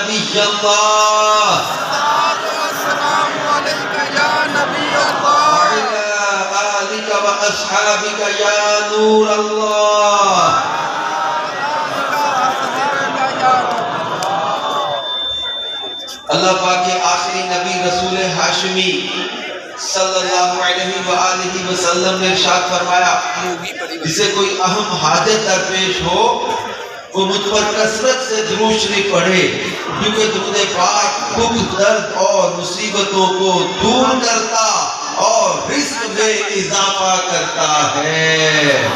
نبی اللہ السلام علیکہ یا نبی اللہ وعلی آلک و اصحابک یا نور اللہ. اللہ پاک کے آخری نبی رسول ہاشمی صلی اللہ علیہ وآلہ وسلم نے ارشاد فرمایا جسے کوئی اہم حاجت درپیش ہو وہ مجھ پر کثرت سے درود شریف پڑھے کیونکہ درود پاک دکھ درد اور مصیبتوں کو دور کرتا اور رزق میں اضافہ کرتا ہے.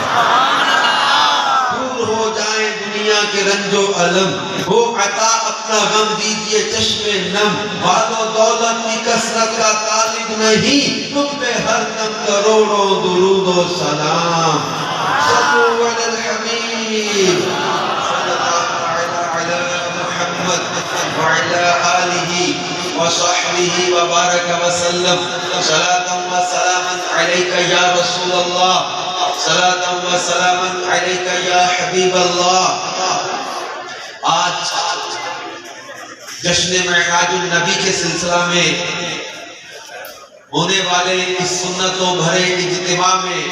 دور ہو جائیں دنیا کے رنج و علم ہو عطا اپنا غم دیجئے چشم نم مال و دولت کی کثرت کا طالب نہیں تم پہ ہر دم کروڑوں درود و سلام. صلو علی الحبیب صلی اللہ علی محمد وعلی آلہ وصحبہ وبارک وسلم. صلاة و سلاما علیکہ یا رسول اللہ صلاة و سلاما علیکہ یا حبیب اللہ. آج جشن معراج النبی کے سلسلہ میں ہونے والے اس سنتوں بھرے اجتماع میں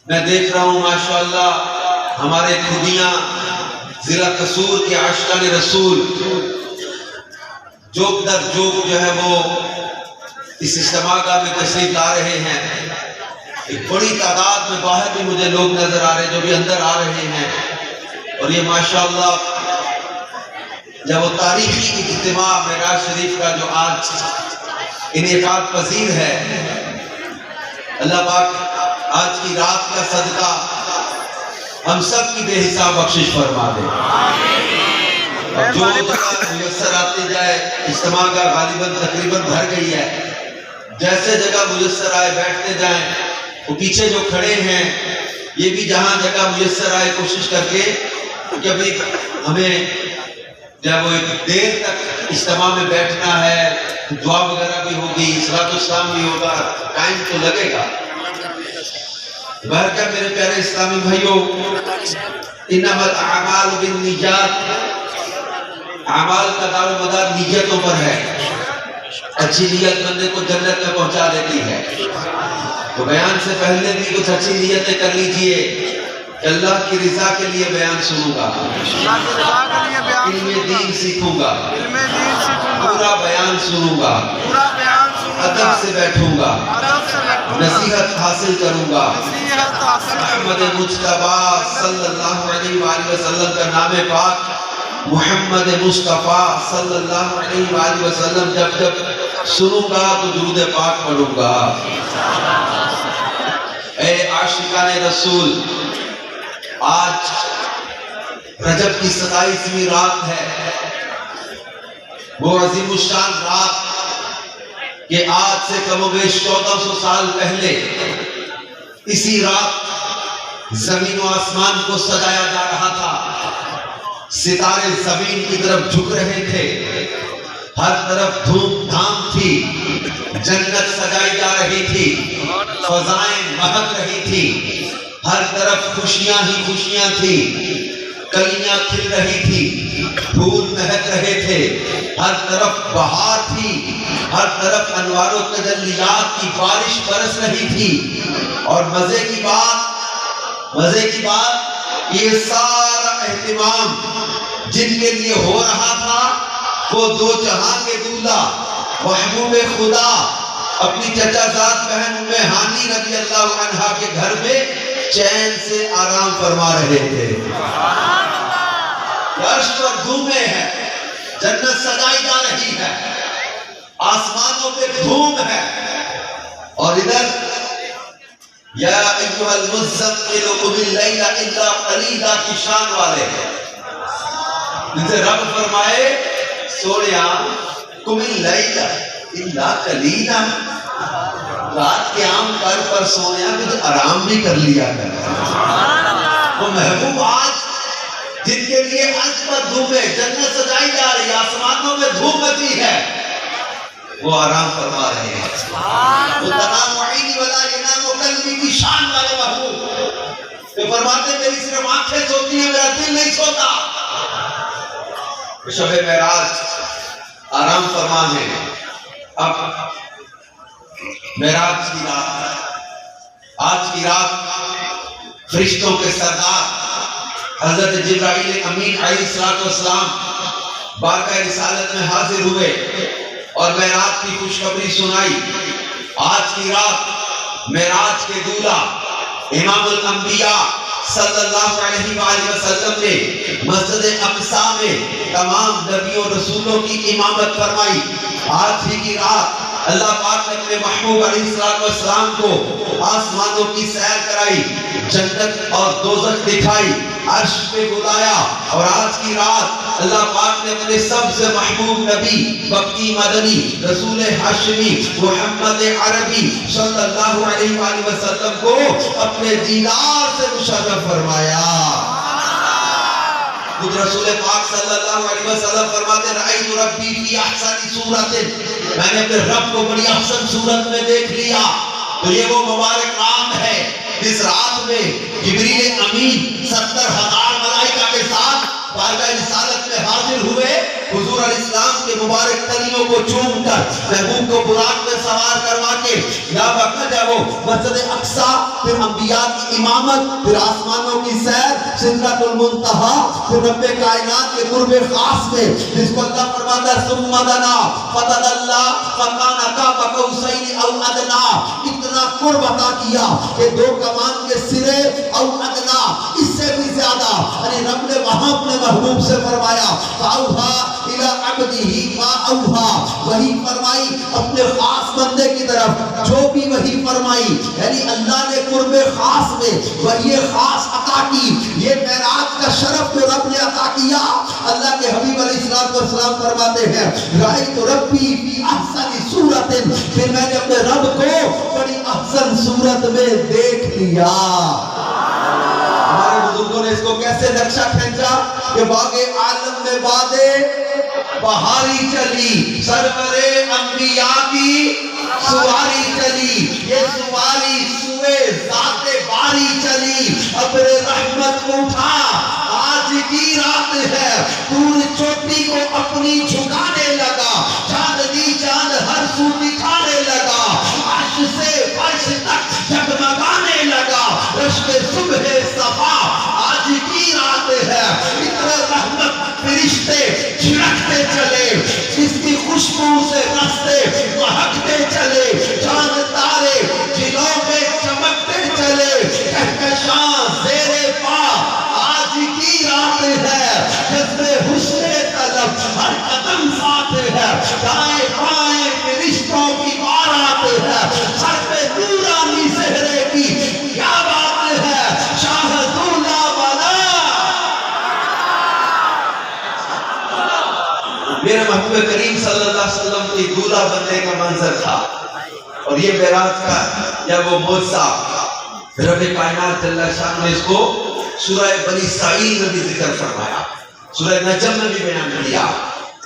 میں دیکھ رہا ہوں ماشاءاللہ ہمارے خودیاں ضلع قصور کے عاشقان رسول جوک در جوک جو ہے وہ اس اجتماع میں تشریف لا رہے ہیں. ایک بڑی تعداد میں باہر بھی مجھے لوگ نظر آ رہے ہیں جو بھی اندر آ رہے ہیں اور یہ ماشاءاللہ جب وہ تاریخی اجتماع معراج شریف کا جو آج انعقاد پذیر ہے اللہ پاک آج کی رات کا صدقہ ہم سب کی بے حساب بخشش فرما دے. جو جگہ میسر آتے جائے اجتماع کا غالباً تقریباً بھر گئی ہے جیسے جگہ میسر آئے بیٹھتے جائیں. وہ پیچھے جو کھڑے ہیں یہ بھی جہاں جگہ میسر آئے کوشش کر کے کہ ابھی ہمیں جب وہ ایک دیر تک اجتماع میں بیٹھنا ہے دعا وغیرہ بھی ہوگی صلاۃ السلام بھی ہوگا ٹائم تو لگے گا. بہرکہ میرے پیارے اسلامی بھائیوں انما الاعمال بالنیات اعمال کا دار و مدار نیتوں پر ہے. اچھی نیت بندے کو جنت میں پہنچا دیتی ہے. تو بیان سے پہلے بھی کچھ اچھی نیتیں کر لیجئے کہ اللہ کی رضا کے لیے بیان سنوں گا علم دین سیکھوں گا پورا بیان سنوں گا ادب سے بیٹھوں گا نصیحت حاصل کروں گا. محمد مصطفیٰ صلی اللہ علیہ وآلہ وسلم کا نام پاک محمد مصطفیٰ صلی اللہ علیہ وآلہ وسلم جب جب سنوں گا تو درود پاک پڑھوں گا. اے عاشقان رسول آج رجب کی 27ویں رات ہے وہ عظیم الشان رات کہ آج سے کم و بیش 1400 سال پہلے اسی رات زمین و آسمان کو سجایا جا رہا تھا. ستارے زمین کی طرف جھک رہے تھے ہر طرف دھوم دھام تھی جنت سجائی جا رہی تھی فضائیں مہک رہی تھی ہر طرف خوشیاں ہی خوشیاں تھی کلیاں کھل رہی تھی پھول مہک رہے تھے ہر طرف بہار تھی ہر طرف انوار و تجلیات کی بارش برس رہی تھی. اور مزے کی بات یہ سارا اہتمام جن کے لیے ہو رہا تھا وہ دو جہاں کے دولہا محبوب خدا اپنی چچا زاد بہن ام ہانی رضی اللہ عنہا کے گھر میں چین سے آرام فرما رہے تھے. عرش پر دھومیں ہیں جنت سجائی جا رہی ہے آسمانوں پہ دھوم ہے اور ادھر یا ایھا المزمل قم اللیل الا قلیلا کی شان والے ان سے رب فرمائے سوڑیا قم اللیل الا قلیلا رات کے عام طور پر سونے کچھ آرام بھی کر لیا کر. وہ محبوب آج جن کے لیے عرش پر دھوم ہے جنت سجائی جا رہی ہے آسمانوں میں دھوم مچی ہے وہ آرام فرما رہے ہیں. وہ تنام عینی ولا ینام قلبی کی شان والے محبوب وہ فرماتے میری صرف آنکھیں سوتی ہیں میرا دل نہیں سوتا. شب معراج آرام فرما ہے. اب معراج کی رات، آج کی رات فرشتوں کے سردار حضرت جبرائیل امین علیہ السلام بارگاہ رسالت میں حاضر ہوئے اور معراج کی خوشخبری سنائی. آج کی رات معراج کے دولہ امام الانبیاء صلی اللہ علیہ وآلہ وسلم نے مسجد اقصی میں تمام نبیوں رسولوں کی امامت فرمائی. آج ہی کی رات اللہ پاک نے اپنے محبوب علیہ السلام کو آسمانوں کی سیر کرائی، جنت اور دوزخ دکھائی، عرش پہ بلایا. اور آج کی رات اللہ پاک نے اپنے سب سے محبوب نبی مکی مدنی رسول ہاشمی محمد عربی صلی اللہ علیہ وآلہ وسلم کو اپنے دیدار سے مشرف فرمایا. خود رسول پاک صلی اللہ علیہ وسلم فرماتے رأیت ربی فی احسن صورت، میں نے اپنے رب کو بڑی احسن صورت میں دیکھ لیا. تو یہ وہ مبارک رات ہے جس رات میں جبریل امین 70,000 ملائکہ کے ساتھ بارگاہ رسالت میں حاضر ہوئے. حضور علیہ السلام کے مبارک تلیوں کو چوم کر محبوب کو براق میں سوار کروا کے یا وقت ہے وہ مسجد اقصی، پھر انبیاء کی امامت، پھر آسمانوں کی سیر، سدرۃ المنتہا، پھر رب کائنات کے قرب خاص میں جس کو اللہ فرماتا ہے ثم دنا فتدلی فکان قاب قوسین او ادنی. اتنا قرب عطا کیا کہ 2 کمان کے سرے او ادنا، اس سے بھی زیادہ. یعنی رب نے وہاں اپنے محبوب سے فرمایا فاوحا الی عبدہ ما اوحا، وہی فرمائی اپنے خاص بندے کی طرف جو بھی وہی فرمائی. یعنی اللہ نے قرب خاص میں وہی خاص عطا کی. یہ معراج کا شرف جو رب نے عطا کیا، اللہ کے حبیب علیہ السلام فرماتے ہیں رأیت ربی فی احسن صورت، پھر میں نے اپنے رب کو بڑی احسن صورت میں دیکھ لیا. ہمارے بزرگوں نے اس کو کیسے نقشہ کھینچا کہ باغ عالم میں بادے بہاری چلی، سرور انبیاء کی سواری چلی، یہ سواری سوئے ذات باری چلی، ابر رحمت اٹھا. آج کی رات ہے، طور چوٹی کو اپنی جھکانے لگا، چاندنی چاند ہر سو دکھانے لگا، عرش سے فرش تک جگمگانے لگا، رشک صبح صفا. آج کی رات ہے، اتنا رحمت فرشتے چھڑکتے چلے، اس کی خوشبو سے راستے مہکتے چلے، چاند تارے جلوں میں چمکتے چلے، کہکشاں زیر پا. آج کی رات ہے، جذب حسن طلب ہر قدم ساتھ ہے، دائیں بائیں فرشتوں کی بارات ہے، سر پہ نورانی زہرے کی کیا بات ہے، شاہ دولہ والا. میرے محبوب کریم صلی اللہ علیہ وسلم کی دولہ بننے کا منظر تھا. اور یہ معراج کا یا وہ معجزہ رب کائنات جل شان نے اس کو سورہ بنی اسرائیل میں بھی ذکر فرمایا، سورہ نجم میں بھی بیان کیا.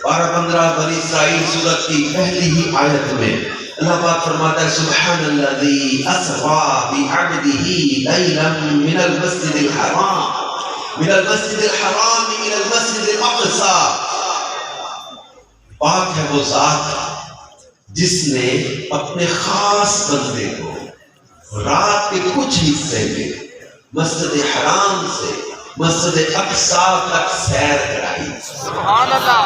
12-15 بنی اسرائیل سورت کی پہلی ہی آیت میں اللہ پاک فرماتا ہے سبحان الذی اسری بعبدہ لیلا من المسجد الحرام الى المسجد الاقصی. پاک ہے وہ ذات جس نے اپنے خاص بندے کو رات کے کچھ حصے میں مسجد حرام سے مسجد اقصی تک سیر کرائی. سبحان اللہ.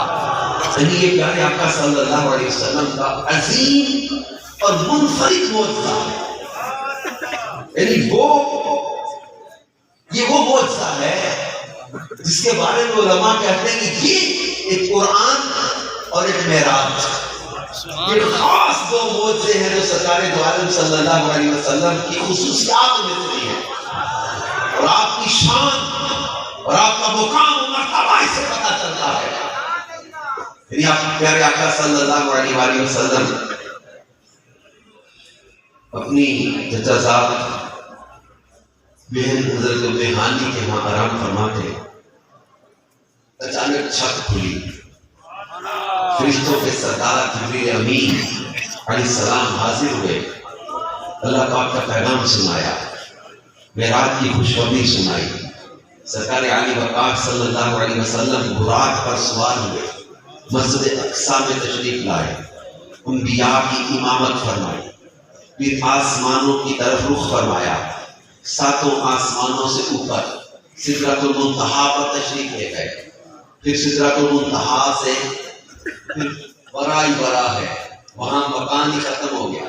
یعنی یہ پیارے آقا صلی اللہ علیہ وسلم کا عظیم اور منفرد معجزہ ہے. یعنی یہ وہ معجزہ ہے جس کے بارے میں علماء کہتے ہیں کہ یہ ایک قرآن اور ایک معراج، یہ خاص 2 معجزے ہیں جو سرکار دو عالم صلی اللہ علیہ وسلم کی خصوصیات میں سے ہیں. اور آپ کی شان اور آپ کا مقام و مرتبہ اس سے پتہ چلتا ہے. یعنی آپ پیارے آقا صلی اللہ علیہ وآلہ وسلم اپنی جزازات بہن حضرت بہانی کے ہاں آرام فرماتے، اچانک چھت کھلی، فرشتوں کے سردار جبریل امین علیہ السلام حاضر ہوئے، اللہ پاک کا پیغام سنایا، معراج کی خوشخبری سنائی. سرکار علی وقار صلی اللہ علیہ وسلم براق پر سوار ہوئے، مسجد اقصی میں تشریف لائے، انبیاء کی امامت فرمائی، پھر آسمانوں کی طرف رخ فرمایا، ساتوں آسمانوں سے اوپر سدرۃ المنتہا پر تشریف لے گئے، پھر سدرۃ المنتہا سے پھر ورا ہی ورا ہے، وہاں مکان ہی ختم ہو گیا،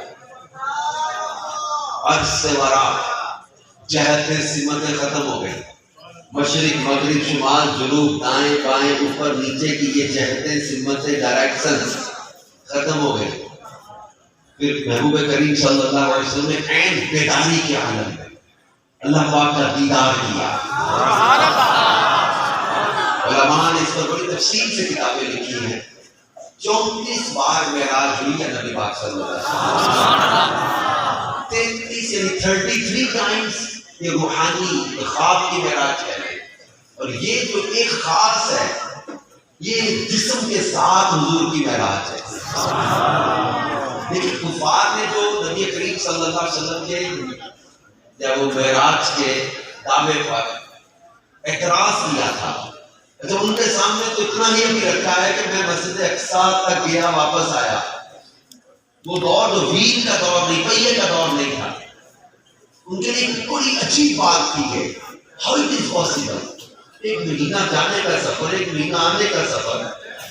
عرش سے ورا جہتیں سمتیں ختم ہو گئی، مشرق مغرب شمال جنوب دائیں بائیں اوپر نیچے کی یہ جہتیں سمتیں ڈائریکشن ختم ہو گئی۔ پھر محبوب کریم صلی اللہ علیہ وسلم نے عین بیداری کے عالم میں اللہ پاک کا دیدار کیا۔ علماء نے اس پر بڑی تفصیل سے کتابیں لکھی ہیں، 34 بار معراج ہوئی ہے نبی پاک صلی اللہ علیہ وسلم، 33 یعنی 33 ٹائمز یہ روحانی خواب کی معراج ہے، اور یہ جو ایک خاص ہے یہ جسم کے ساتھ حضور کی معراج ہے۔ لیکن کفار نے جو نبی کریم صلی اللہ علیہ وسلم کے جب وہ معراج کے دعوے پر اعتراض کیا تھا، تو ان کے سامنے تو اتنا ہی ابھی رکھا ہے کہ میں مسجد اقصی تک گیا واپس آیا، وہ دور جو ویل کا دور نہیں، پہیے کا دور نہیں تھا، ان کے لیے بڑی اچھی بات تھی کہ how it is possible، ایک مہینہ جانے کا سفر، ایک مہینہ آنے کا سفر،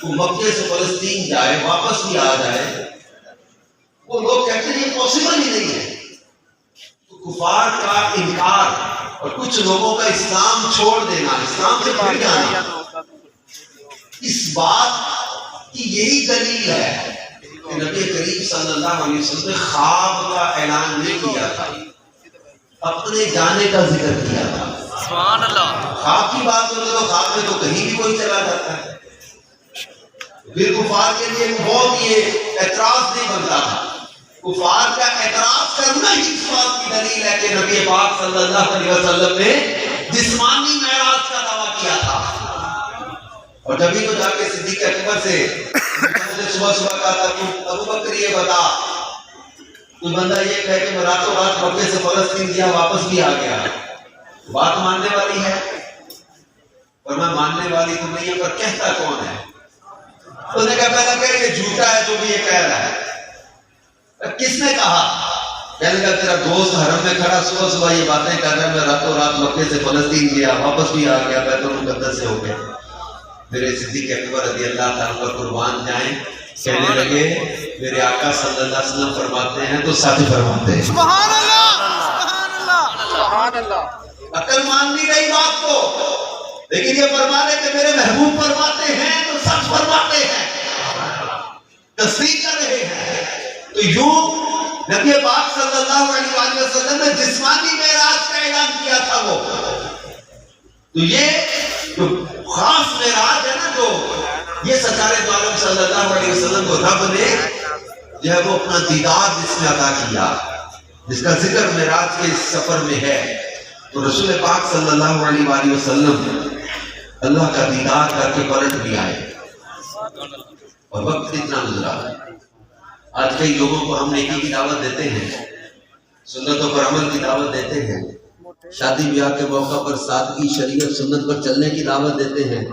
وہ مکے سے فلسطین جائے واپس بھی آ جائے، وہ لوگ کہتے ہیں یہ پاسبل ہی نہیں ہے۔ تو کفار کا انکار اور کچھ لوگوں کا اسلام چھوڑ دینا، اسلام سے پھر جانا، اس بات کی یہی دلیل ہے کہ نبی کریم صلی اللہ علیہ وسلم نے خواب کا اعلان نہیں کیا تھا، اپنے جانے کا ذکر کیا تھا۔ سبحان اللہ۔ خواب کی بات ہوتی تو خواب میں تو کہیں بھی کوئی چلا جاتا ہے، پھر کفار کے لیے بہت یہ اعتراض نہیں بنتا تھا۔ کفار کا اعتراض کرنا ہی اس بات کی دلیل ہے کہ نبی پاک صلی اللہ علیہ وسلم نے جسمانی معراج کا دعویٰ کیا تھا، اور جبھی تو جا کے صدیق اکبر سے صبح صبح کہا تھا کہ ابو بکر یہ بتا، کوئی بندہ یہ کہے کہ میں راتوں رات مکے سے فلسطین گیا واپس بھی آ گیا، بات ماننے والی ہے؟ پر میں ماننے والی تو نہیں ہے، پر کہتا کون ہے؟ اس نے کہا پہلا کہ یہ جھوٹا ہے جو بھی یہ کہہ رہا ہے۔ کس نے کہا؟ کہنے کا تیرا دوست حرم میں کھڑا صبح صبح یہ باتیں کر رہا ہے، میں راتوں رات مکے سے فلسطین گیا واپس بھی آ گیا، بیت المقدس سے ہو گیا۔ میرے صدیق اکبر رضی اللہ تعالیٰ پر قربان جائیں، کہنے لگے میرے آقا صلی اللہ علیہ وسلم فرماتے ہیں تو ساتھ فرماتے ہیں۔ سبحان اللہ، سبحان اللہ، سبحان اللہ۔ عقل مان نہیں رہی بات کو، لیکن یہ فرمانے کہ میرے محبوب فرماتے ہیں تو سچ فرماتے ہیں، تصدیق کر رہے ہیں۔ تو یوں نبی پاک صلی اللہ علیہ وسلم نے جسمانی معراج کا اعلان کیا تھا وہ۔ تو یہ جو خاص معراج ہے نا، جو یہ سرکار دو عالم صلی اللہ علیہ وسلم کو رب نے جو ہے وہ اپنا دیدار جس میں عطا کیا، جس کا ذکر معراج کے سفر میں ہے، تو رسول پاک صلی اللہ علیہ وآلہ وسلم اللہ کا دیدار کر کے پلٹ بھی آئے، اور وقت اتنا گزرا۔ آج کئی لوگوں کو ہم نیکی کی دعوت دیتے ہیں، سنتوں پر عمل کی دعوت دیتے ہیں، شادی بیاہ کے موقع پر سادگی شریعت سنت پر چلنے کی دعوت دیتے ہیں،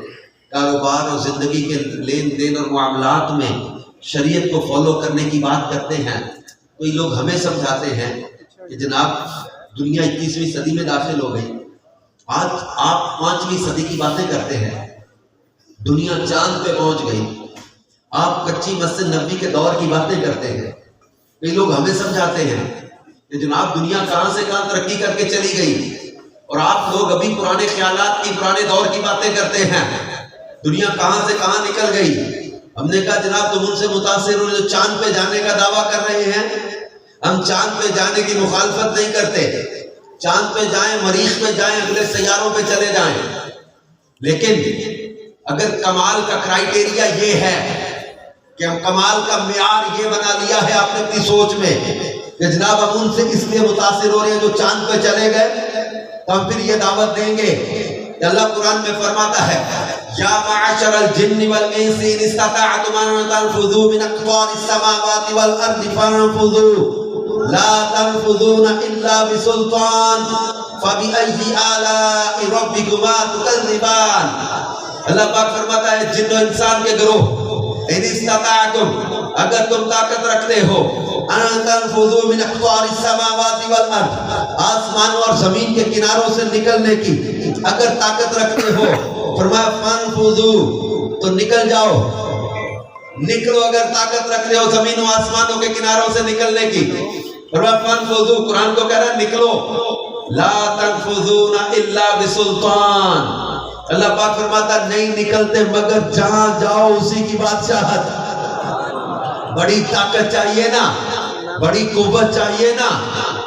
کاروبار اور زندگی کے لین دین اور معاملات میں شریعت کو فالو کرنے کی بات کرتے ہیں۔ کوئی لوگ ہمیں سمجھاتے ہیں کہ جناب دنیا 21ویں صدی میں داخل ہو گئی، آج آپ 5ویں صدی کی باتیں کرتے ہیں، دنیا چاند پہ پہنچ گئی، آپ کچی مسجد نبی کے دور کی باتیں کرتے ہیں۔ کئی لوگ ہمیں سمجھاتے ہیں کہ جناب دنیا کہاں سے کہاں ترقی کر کے چلی گئی، اور آپ لوگ ابھی پرانے خیالات کی پرانے دور کی باتیں کرتے ہیں، دنیا کہاں سے کہاں نکل گئی۔ ہم نے کہا جناب تم ان سے متاثر ہو جو چاند پہ جانے کا دعویٰ کر رہے ہیں، ہم چاند پہ جانے کی مخالفت نہیں کرتے، چاند پہ جائیں، مریخ پہ جائیں، اگلے سیاروں پہ چلے جائیں، لیکن اگر کمال کا کرائیٹیریا یہ ہے کہ ہم کمال کا معیار یہ بنا لیا ہے آپ نے اپنی سوچ میں کہ جناب ہم ان سے اس لیے متاثر ہو رہے ہیں جو چاند پہ چلے گئے، تو ہم پھر یہ دعوت دیں گے کہ اللہ قرآن میں فرماتا ہے یا معاشر الجن والانس ان استطعتم ان تنفذوا من اقطار السماوات والارض فانفذوا لا تنفذون الا بسلطان فَبِأَيِّ آلَاءِ رَبِّكُمَا تُكَذِّبَانِ۔ اللہ پاک فرماتا ہے جن و انسان کے گروہ، اِنِ اسْتَطَعْتُمْ، اگر تم طاقت رکھتے ہو، أَن تَنفُذُوا مِنْ أَقْطَارِ السَّمَاوَاتِ وَالْأَرْضِ، آسمانوں اور زمین کے کناروں سے نکلنے کی اگر طاقت رکھتے ہو، فرمایا فَانفُذُوا، تو نکل جاؤ، نکلو اگر طاقت رکھتے ہو زمین و آسمانوں کے کناروں سے نکلنے کی۔ فرمایا فَانفُذُوا، قرآن کو کہہ رہا ہے نکلو، لَا تَنفُذُونَ إِلَّا بِسُلْطَانٍ، اللہ پاک فرماتا نہیں نکلتے مگر جہاں جاؤ اسی کی بادشاہت۔ بڑی طاقت چاہیے نا، بڑی قوت چاہیے نا،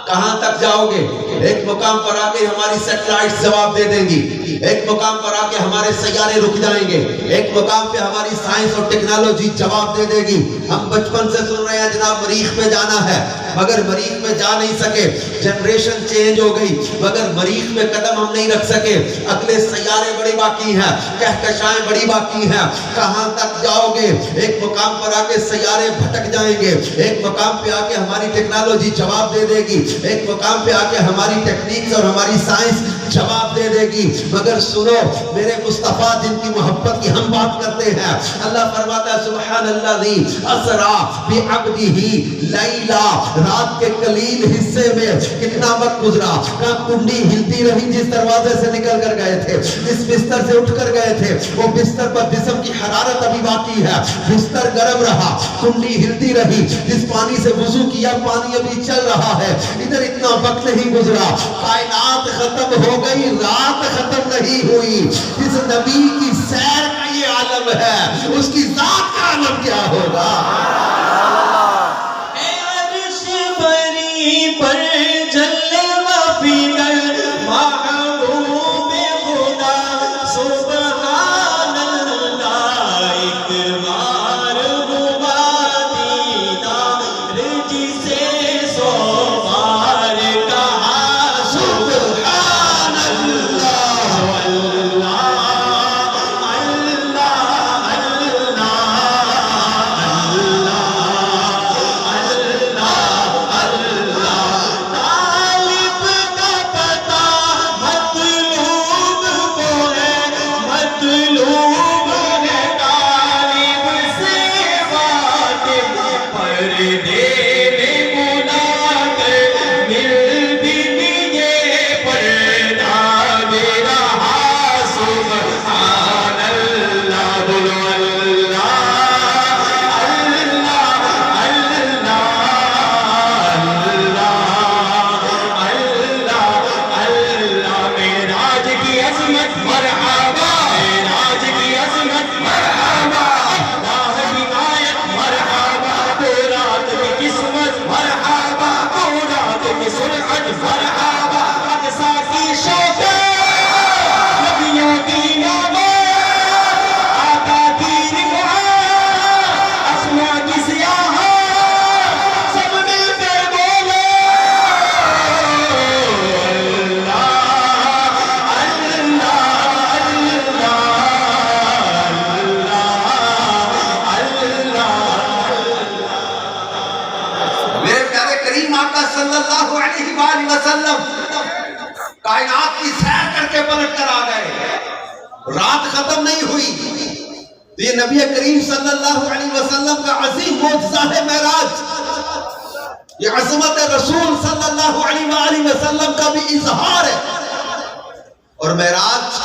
کہاں تک جاؤ گے؟ ایک مقام پر آ کے ہماری سیٹلائٹ جواب دے دیں گی، ایک مقام پر آ کے ہمارے سیارے رک جائیں گے، ایک مقام پہ ہماری سائنس اور ٹیکنالوجی جواب دے دے گی۔ ہم بچپن سے سن رہے ہیں جناب مریخ پہ جانا ہے، مگر مریخ پہ جا نہیں سکے، جنریشن چینج ہو گئی، مگر مریخ پہ قدم ہم نہیں رکھ سکے، اگلے سیارے بڑی باقی ہیں، کہکشائیں بڑی باقی ہیں، کہاں تک جاؤ گے؟ ایک مقام پر آ کے سیارے بھٹک جائیں گے، ایک مقام پہ آ کے ہماری ٹیکنالوجی جواب دے دے گی، ایک مقام پہ آ کے ہماری ٹیکنیکس اور ہماری سائنس جواب دے دے گی، مگر سنو میرے مصطفیٰ جن کی محبت کی ہم بات کرتے ہیں، اللہ فرماتا ہے سبحان الذی اسرا بعبدہ لیلا، رات کے قلیل حصے میں کتنا وقت گزرا، کہاں کنڈی ہلتی رہی جس دروازے سے نکل کر گئے تھے، جس بستر سے اٹھ کر گئے تھے، وہ بستر پر جسم کی حرارت ابھی باقی ہے، بستر گرم رہا، کنڈی ہلتی رہی، جس پانی سے وضو کیا پانی ابھی چل رہا ہے، ادھر اتنا وقت نہیں گزرا، کائنات ختم ہو گئی، رات ختم نہیں ہوئی۔ اس نبی کی سیر کا یہ عالم ہے، اس کی ذات کا عالم کیا ہوگا؟ اے عرش بری پر جلوہ فکر محبوب خدا سبحان اللہ، ایک بار ہوا دیدار جسے سو بار کہا سبحان اللہ، اللہ کائنات کی سیر کر کے پلٹ کر آ گئے، رات ختم نہیں ہوئی۔ یہ نبی کریم صلی اللہ علیہ وسلم کا عظیم معجزہ ہے معراج، یہ عظمت رسول صلی اللہ علیہ وآلہ وسلم کا بھی اظہار ہے۔ اور معراج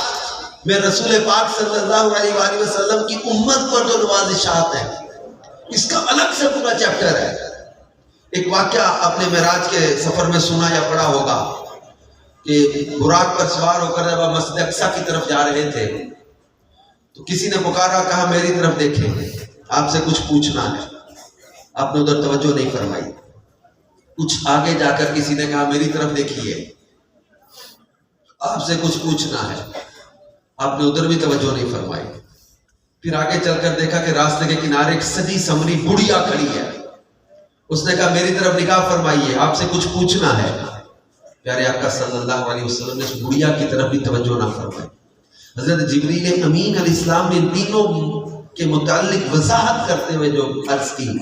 میں رسول پاک صلی اللہ علیہ وآلہ وسلم کی امت پر جو نوازشات ہیں اس کا الگ سے پورا چیپٹر ہے۔ ایک واقعہ آپ نے معراج کے سفر میں سنا یا پڑھا ہوگا کہ براق پر سوار ہو کر جب آپ مسجد اقصی کی طرف جا رہے تھے تو کسی نے پکارا، کہا میری طرف دیکھیں، آپ سے کچھ پوچھنا ہے۔ آپ نے ادھر توجہ نہیں فرمائی۔ کچھ آگے جا کر کسی نے کہا میری طرف دیکھیے، آپ سے کچھ پوچھنا ہے۔ آپ نے ادھر بھی توجہ نہیں فرمائی۔ پھر آگے چل کر دیکھا کہ راستے کے کنارے ایک سجی سمری بڑھیا کھڑی ہے۔ اس نے کہا میری طرف نگاہ فرمائیے، آپ سے کچھ پوچھنا ہے۔ پیارے آقا صلی اللہ علیہ وسلم نے اس بڑھیا کی طرف بھی توجہ نہ فرمائی۔ حضرت جبریل امین علیہ السلام نے ان تینوں کے متعلق وضاحت کرتے ہوئے جو عرض کی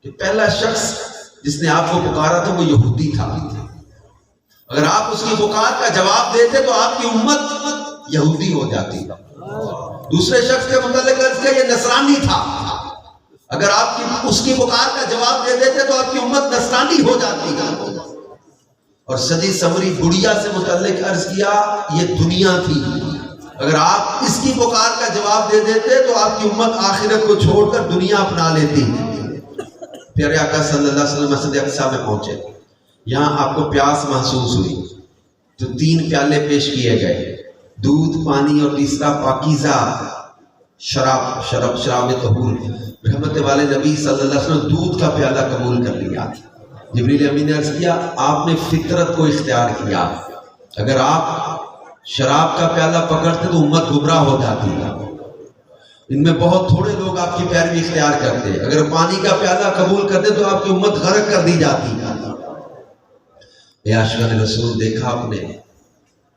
کہ پہلا شخص جس نے آپ کو پکارا تھا وہ یہودی تھا، اگر آپ اس کی پکار کا جواب دیتے تو آپ کی امت یہودی ہو جاتی. دوسرے شخص کے متعلق عرض کیا یہ نصرانی تھا، اگر آپ اس کی پکار کا جواب دے دیتے تو آپ کی امت نصرانی ہو جاتی. اور صدی سمری گڑیا سے متعلق عرض کیا یہ دنیا تھی، اگر آپ اس کی پکار کا جواب دے دیتے تو آپ کی امت آخرت کو چھوڑ کر دنیا اپنا لیتی. پیارے آقا صلی اللہ علیہ وسلم مسجد اقصی میں پہنچے، یہاں آپ کو پیاس محسوس ہوئی تو 3 پیالے پیش کیے گئے، دودھ، پانی اور تیسرا پاکیزہ شراب طہور. رحمت والے نبی صلی اللہ علیہ وسلم دودھ کا پیالہ قبول کر لیا. جبریل امین نے عرض کیا آپ نے فطرت کو اختیار کیا، اگر آپ شراب کا پیالہ پکڑتے تو امت گمراہ ہو جاتی ہے. ان میں بہت تھوڑے لوگ آپ کی پیروی اختیار کرتے، اگر پانی کا پیالہ قبول کرتے تو آپ کی امت غرق کر دی جاتی. اے عاشقان رسول، دیکھا آپ نے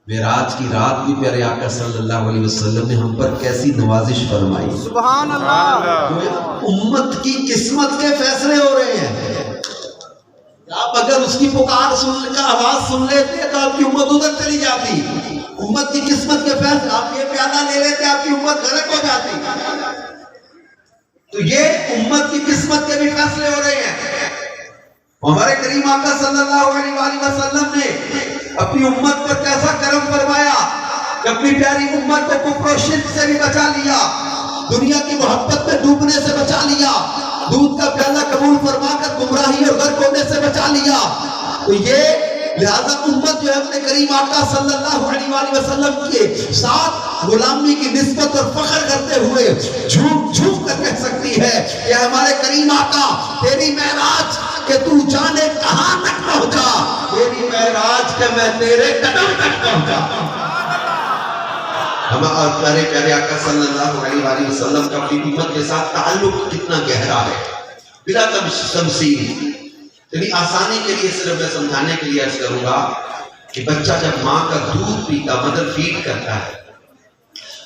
معراج کی رات بھی پیارے آقا صلی اللہ علیہ وسلم نے ہم پر کیسی نوازش فرمائی. سبحان اللہ. امت کی قسمت کے فیصلے ہو رہے ہیں. آپ اگر اس کی پکار سننے کا آواز سن لیتے تو آپ کی امت ادھر چلی جاتی. امت کی قسمت کے فیصلے، آپ یہ پیالہ لے لیتے آپ کی امت غرق ہو جاتی. تو یہ امت کی قسمت کے بھی فیصلے ہو رہے ہیں. ہمارے کریم آقا صلی اللہ علیہ وآلہ وسلم نے اپنی امت پر کیسا کرم فرمایا کہ اپنی پیاری امت کو کفر و شرک سے بھی بچا لیا، دنیا کی محبت میں ڈوبنے سے بچا لیا، دودھ کا پیالہ قبول فرما کر گمراہی اور غرق ہونے سے بچا لیا. تو یہ لہذا امت جو ہے اپنے کریم آقا صلی اللہ علیہ وآلہ وسلم کے ساتھ غلامی کی نسبت اور فخر کرتے ہوئے جھوم جھوم کر کہہ سکتی ہے کہ ہمارے کریم آقا تیری معراج کہ تو جانے کہاں تک پہنچا، تیری معراج کہ میں تیرے قدم تک پہنچا. ہمارے پیارے آقا صلی اللہ علیہ وآلہ وسلم کا اپنی امت کے ساتھ تعلق کتنا گہرا ہے، بلا تمثیل. یعنی آسانی کے لیے صرف میں سمجھانے کے لیے عرض کروں گا کہ بچہ جب ماں کا دودھ پیتا، مدر فیڈ کرتا ہے،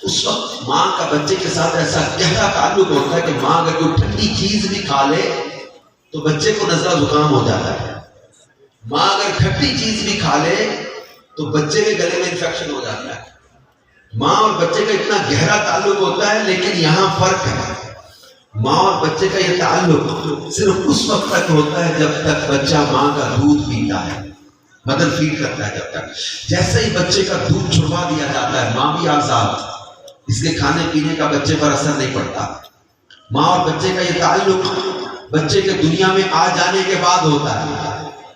اس وقت ماں کا بچے کے ساتھ ایسا گہرا تعلق ہوتا ہے کہ ماں اگر کوئی ٹھنڈی چیز بھی کھا لے تو بچے کو نزلہ زکام ہو جاتا ہے. ماں اگر کھٹی چیز بھی کھا لے تو بچے کے گلے میں انفیکشن ہو جاتا ہے. ماں اور بچے کا اتنا گہرا تعلق ہوتا ہے، لیکن یہاں فرق ہے. ماں اور بچے کا یہ تعلق صرف اس وقت تک ہوتا ہے جب تک بچہ ماں کا دودھ پیتا ہے، مدر فیڈ کرتا ہے. جب تک جیسے ہی بچے کا دودھ چھڑوا دیا جاتا ہے، ماں بھی آزاد، اس کے کھانے پینے کا بچے پر اثر نہیں پڑتا. ماں اور بچے کا یہ تعلق بچے کے دنیا میں آ جانے کے بعد ہوتا ہے.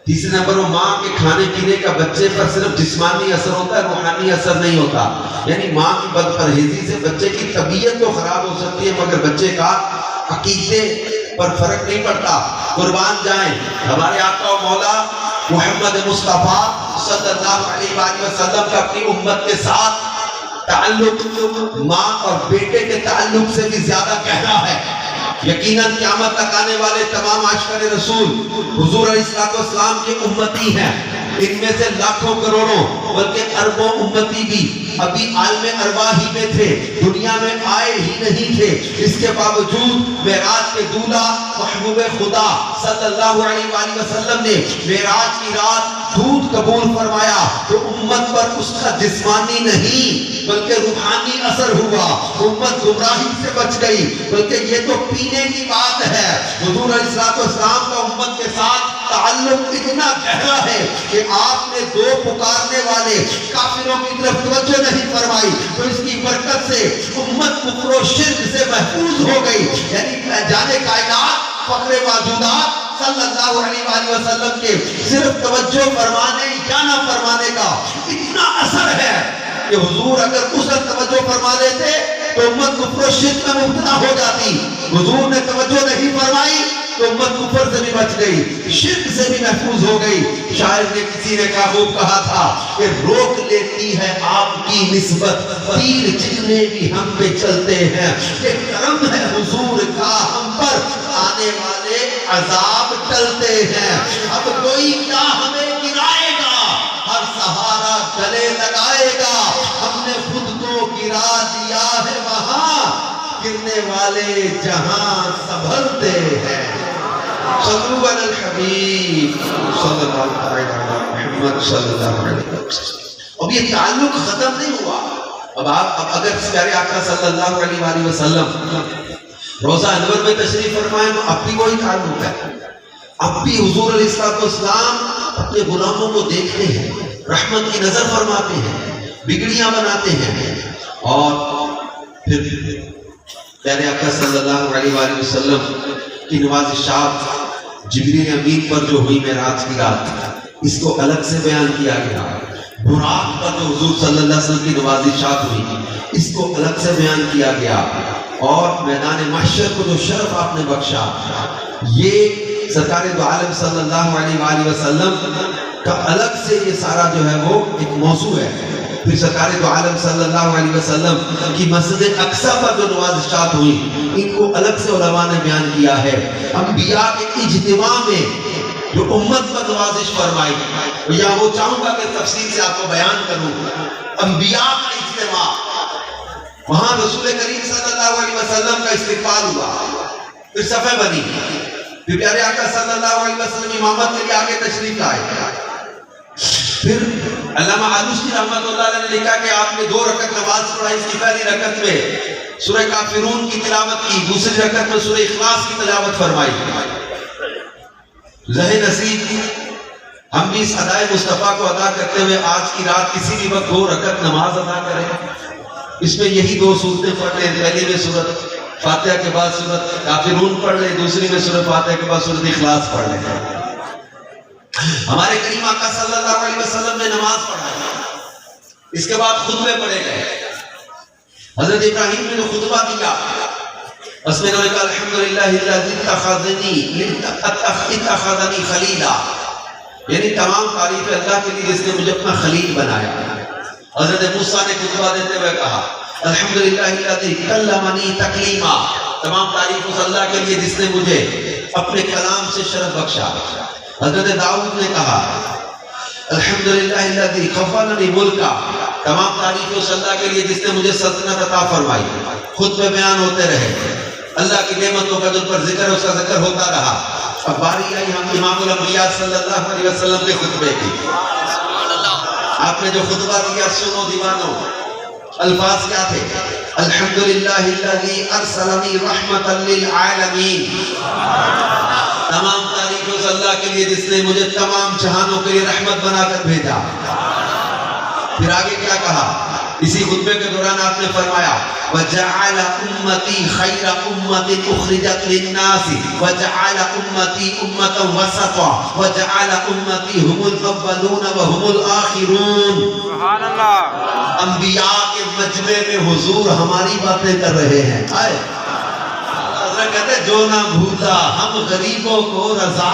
تیسرے نمبر وہ ماں کے کھانے پینے کا بچے پر صرف جسمانی اثر ہوتا ہے، روحانی اثر نہیں ہوتا. یعنی ماں کی بد پرہیزی سے بچے کی طبیعت تو خراب ہو سکتی ہے مگر بچے کا عقیدے پر فرق نہیں پڑتا. قربان جائیں ہمارے آقا و مولا محمد مصطفیٰ صلی اللہ علیہ وآلہ وسلم کا اپنی امت کے ساتھ تعلق ماں اور بیٹے کے تعلق سے بھی زیادہ گہرا ہے. یقیناً قیامت تک آنے والے تمام عاشقان رسول حضور علیہ السلام کے امتی ہیں. ان میں سے لاکھوں کروڑوں بلکہ اربوں امتی بھی ابھی عالم ارواح ہی میں تھے، دنیا میں آئے ہی نہیں تھے. اس کے باوجود معراج کے دولہ محبوب خدا صلی اللہ علیہ وآلہ وسلم نے معراج کی رات دودھ قبول فرمایا تو امت پر اس کا جسمانی نہیں بلکہ روحانی اثر ہوا. امت گمراہی سے بچ گئی. بلکہ یہ تو پینے کی بات ہے. حضور علیہ السلام کا امت کے ساتھ تعلق اتنا گہرا ہے کہ آپ نے 2 پکارنے والے کافروں کی طرف توجہ نہیں فرمائی تو اس کی برکت سے امت کفر و شرک سے محفوظ ہو گئی. یعنی جانے کائنات فخر موجودات صلی اللہ علیہ وآلہ وسلم کے صرف توجہ فرمانے یا نہ فرمانے کا اتنا اثر ہے کہ حضور اگر اس وقت توجہ فرما لیتے تو امت کفر و شرک میں مبتلا ہو جاتی. حضور نے توجہ نہیں فرمائی تو امت کفر سے بھی بچ گئی، شرک سے بھی محفوظ ہو گئی. شاعر نے کسی نے کہا تھا کہ روک لیتی ہے آپ کی نسبت تیر جتنے بھی ہم پہ چلتے ہیں. یہ کرم ہے حضور کا ہم پر، آنے والے عذاب ٹلتے ہیں. اب کوئی کیا ہمیں گرائے گا، ہر سہارا گلے لگائے گا. ہم نے خود کو گرا دیا ہے وہاں، گرنے والے جہاں سنبھلتے ہیں. صلو علی الحبیب صلی اللہ علیہ وسلم. محمد صلی اللہ علیہ وسلم. اب یہ تعلق ختم نہیں ہوا. اب اگر پیارے آقا صلی اللہ علیہ وآلہ وسلم روزہ انور میں تشریف فرمائے تو اب بھی وہی تعلق ہے. اب بھی حضور علیہ السلام اپنے غلاموں کو دیکھتے ہیں, رحمت کی نظر فرماتے ہیں, بگڑیاں بناتے ہیں. اور پھر پیارے آقا صلی اللہ علیہ وآلہ وسلم کی نوازشات جبریل امین پر جو ہوئی معراج کی رات, اس کو الگ سے بیان کیا گیا. براق پر جو حضور صلی اللہ علیہ وسلم کی نوازشات ہوئی, اس کو الگ سے بیان کیا گیا. اور میدان محشر کو جو شرف آپ نے بخشا, یہ سرکار دو عالم صلی اللہ علیہ وآلہ وسلم کا الگ سے یہ سارا جو ہے وہ ایک موضوع ہے. پھر سرکار دو عالم صلی اللہ علیہ وسلم کی مسجد اقصی پر جو نوازشات ہوئی, ان کو الگ سے علماء نے بیان کیا ہے. انبیاء کے اجتماع میں جو امت پر نوازش فرمائی, یا وہ چاہوں گا کہ تفصیل سے آپ کو بیان کروں. انبیاء کا اجتماع, وہاں رسول کریم صلی اللہ علیہ وسلم کا استقبال ہوا, پھر صفحہ بنی, پھر پیارے آقا صلی اللہ علیہ وسلم امامت کے لیے آگے تشریف لائے. پھر علامہ آلوسی رحمۃ اللہ علیہ نے لکھا کہ آپ نے 2 رکعت نماز پڑھائی. اس کی پہلی رکعت میں سورہ کافرون کی تلاوت کی, دوسری رکعت میں سورہ اخلاص کی تلاوت فرمائی. لہ نصیب ہم بھی اس ادائے مصطفیٰ کو ادا کرتے ہوئے آج کی رات کسی بھی وقت 2 رکعت نماز ادا کریں. اس میں یہی 2 صورتیں پڑھ لیں. پہلی میں سورۃ فاتحہ کے بعد سورۃ کافرون پڑھ لیں, دوسری میں سورۃ فاتحہ کے بعد سورۃ اخلاص پڑھ لیں. ہمارے کریم آقا صلی اللہ علیہ وسلم نے نماز پڑھائی, اس کے بعد خطبے پڑھے گئے. حضرت ابراہیم نے جو خطبہ دیا, اس میں انہوں نے کہا الحمدللہ الذی اتخذنی خلیلا, یعنی تمام تعریف اللہ کے لیے جس نے مجھے اپنا خلیل بنایا. حضرت موسیٰ نے خطبہ دیتے ہوئے کہا الحمدللہ الذی کلمنی تکلیما, تمام تعریف اس اللہ کے لیے جس نے مجھے اپنے کلام سے شرف بخشا. حضرت داؤد نے کہا الحمدللہ الذی کفلنی ملکا, تمام تعریف اس اللہ کے لیے جس نے مجھے سلطنت عطا فرمائی. خطبے بیان ہوتے رہے, اللہ کی نعمتوں کا جن پر ذکر, اس کا ذکر ہوتا رہا. اب باری آئی ہم امام الانبیاء صلی اللہ علیہ وسلم کے خطبے کی. آپ نے جو خطبہ دیا سنو دیوانو, الفاظ کیا تھے؟ الحمدللہ الذی ارسلنی رحمتا للعالمین, تمام تعریف اس اللہ کے لیے جس نے مجھے تمام جہانوں کے لیے رحمت بنا کر بھیجا. پھر آگے کیا کہا اسی خطبے کے دوران آپ نے فرمایا وَجَعَلَ أُمَّتِي خَيْرَ أُمَّةٍ أُخْرِجَتْ لِلنَّاسِ وَجَعَلَ أُمَّتِي أُمَّةً وَسَطًا وَجَعَلَ أُمَّتِي هُمُ الْأَوَّلُونَ وَهُمُ الْآخِرُونَ. سبحان اللہ. انبیاء کے مجمع میں حضور ہماری باتیں کر رہے ہیں. حضرت کہتے ہیں جو نہ بھولا ہم غریبوں کو رضا,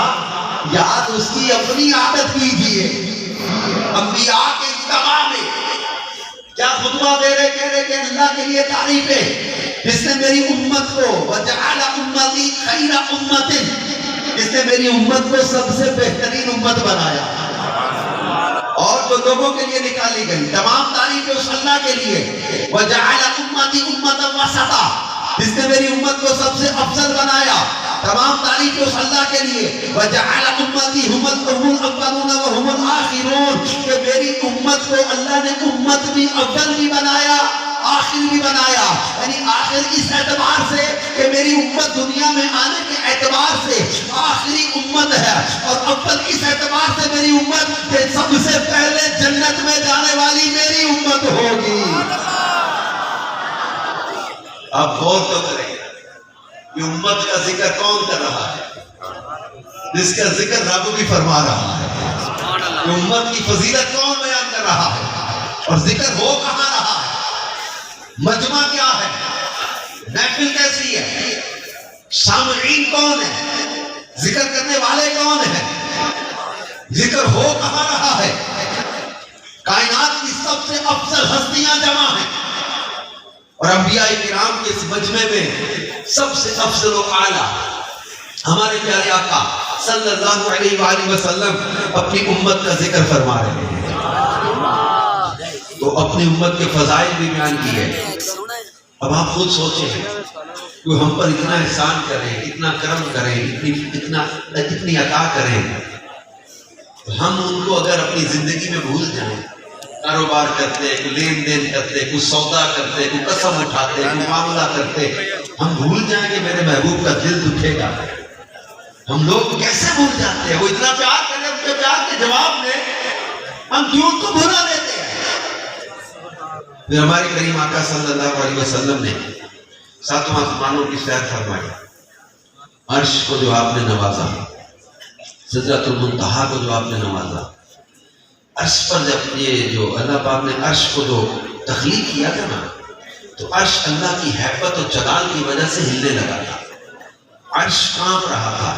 یاد اس کی اپنی عادت کیجئے. انبیاء کے اجتماع میں کیا خطبہ دے رہے, کہہ رہے کہ اللہ کے لیے تعریف ہے جس نے میری امت کو وجعل امتی خیر امت, جس نے میری امت کو سب سے بہترین امت بنایا اور جو لوگوں کے لیے نکالی گئی. تمام تعریف اس اللہ کے لیے. وجعل امتی امتا وسطا, جس نے میری امت کو سب سے افضل بنایا. تمام تعریف اس اللہ کے لیے. وجعل امتی هم الاولون وهم الاخرون, کہ میری امت کو اللہ نے امت بھی اول بھی بنایا آخر بھی بنایا. یعنی آخر اس اعتبار سے کہ میری امت دنیا میں آنے کے اعتبار سے آخری امت ہے, اور اول اس اعتبار سے میری امت کہ سب سے پہلے جنت میں جانے والی میری امت ہوگی. آپ غور تو کریں یہ امت کا ذکر کون کر رہا ہے, جس کا ذکر رب بھی فرما رہا ہے. یہ امت کی فضیلت کون بیان کر رہا ہے, اور ذکر ہو کہاں رہا ہے, مجمع کیا ہے, محفل کیسی ہے, سامعین کون ہے, ذکر کرنے والے کون ہیں, ذکر ہو کہاں رہا ہے. کائنات کی سب سے افضل ہستیاں جمع ہیں, اور انبیاء کرام کے اس مجمع میں سب سے افضل و اعلیٰ ہمارے پیارے آقا صلی اللہ علیہ وآلہ وسلم اپنی امت کا ذکر فرما رہے ہیں. تو اپنی امت کے فضائل بھی بیان کیے. اب آپ خود سوچیں کہ ہم پر اتنا احسان کریں, اتنا کرم کریں, اتنی عطا کریں, ہم ان کو اگر اپنی زندگی میں بھول جائیں، کاروبار کرتے، کوئی لین دین کرتے، کوئی سودا کرتے، کوئی قسم اٹھاتے، کوئی معاملہ کرتے، ہم بھول جائیں کہ میرے محبوب کا دل دکھے گا۔ ہم لوگ کیسے بھول جاتے ہیں؟ وہ اتنا پیار کرے، ان کے پیار کے جواب میں ہم کیوں ان کو بھلا دیتے ہیں؟ پھر ہمارے کریم آقا صلی اللہ علیہ وسلم نے ساتوں آسمانوں کی سیر فرمائی، عرش کو جو آپ نے نوازا، سدرۃ المنتہا کو جو آپ نے نوازا، عرش پر جب یہ جو اللہ پاک نے عرش کو جو تخلیق کیا تھا نا، تو عرش اللہ کی ہیبت اور جلال کی وجہ سے ہلنے لگا تھا، عرش کانپ رہا تھا۔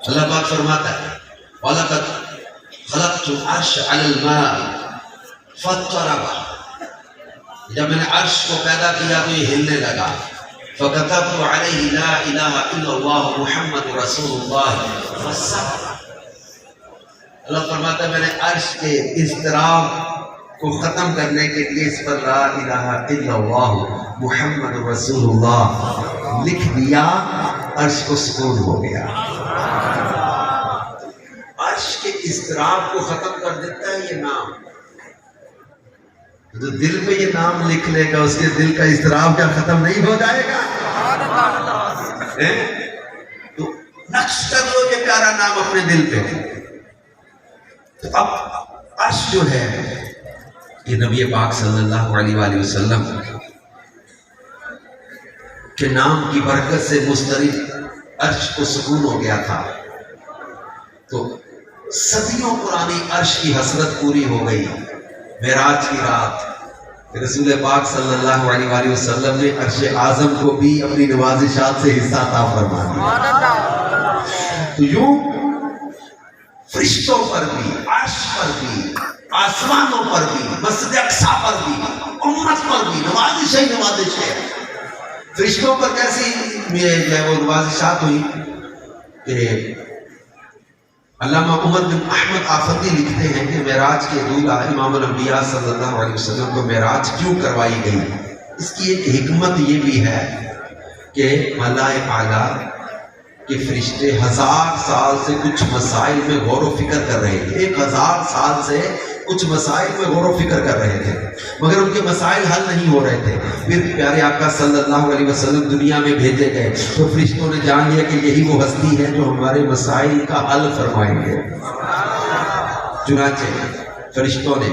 اللہ پاک فرماتا ہے وَلَقَدْ خَلَقْتُ الْعَرْشَ عَلَى الْمَاءِ فَاضْطَرَبَ، جب میں نے عرش کو پیدا کیا تو یہ ہلنے لگا۔ فَكَتَبْتُ عَلَيْهِ لَا إِلَهَ إِلَّا اللَّهُ مُحَمَّدٌ رَسُولُ اللَّهِ فَسَّبَّ۔ اللہ فرماتا ہے میں نے عرش کے اضطراب کو ختم کرنے کے لیے اس پر لا الہ الا اللہ محمد رسول اللہ لکھ دیا، عرش کو سکون ہو گیا۔ عرش کے اضطراب کو ختم کر دیتا ہے یہ نام۔ جو دل پہ یہ نام لکھ لے گا، اس کے دل کا اضطراب کیا ختم نہیں ہو جائے گا؟ تو نقش کر لو یہ پیارا نام اپنے دل پہ۔ تو اب عرش جو ہے یہ نبی پاک صلی اللہ علیہ وآلہ وسلم کے نام کی برکت سے مسترد عرش کو سکون ہو گیا تھا۔ تو صدیوں پرانی عرش کی حسرت پوری ہو گئی۔ معراج کی رات رسول پاک صلی اللہ علیہ وآلہ وسلم نے عرش اعظم کو بھی اپنی نوازشات سے حصہ عطا فرما دیا۔ تو یوں فرشتوں پر بھی، عرش پر بھی، آسمانوں پر بھی، مسجد اقصی پر بھی، امت پر بھی نوازش ہی نوازش ہے۔ فرشتوں پر کیسی وہ نوازشات ہوئی کہ علامہ عمر بن احمد آفتی لکھتے ہیں کہ معراج کے دولہ امام الانبیاء صلی اللہ علیہ وسلم کو معراج کیوں کروائی گئی؟ اس کی ایک حکمت یہ بھی ہے کہ ملائکہ اعلیٰ کہ فرشتے 1000 سال سے کچھ مسائل میں غور و فکر کر رہے تھے، 1000 سال سے کچھ مسائل میں غور و فکر کر رہے تھے، مگر ان کے مسائل حل نہیں ہو رہے تھے۔ پھر پیارے آقا صلی اللہ علیہ وسلم دنیا میں بھیجے گئے تو فرشتوں نے جان لیا کہ یہی وہ ہستی ہے جو ہمارے مسائل کا حل فرمائیں گے۔ چنانچہ فرشتوں نے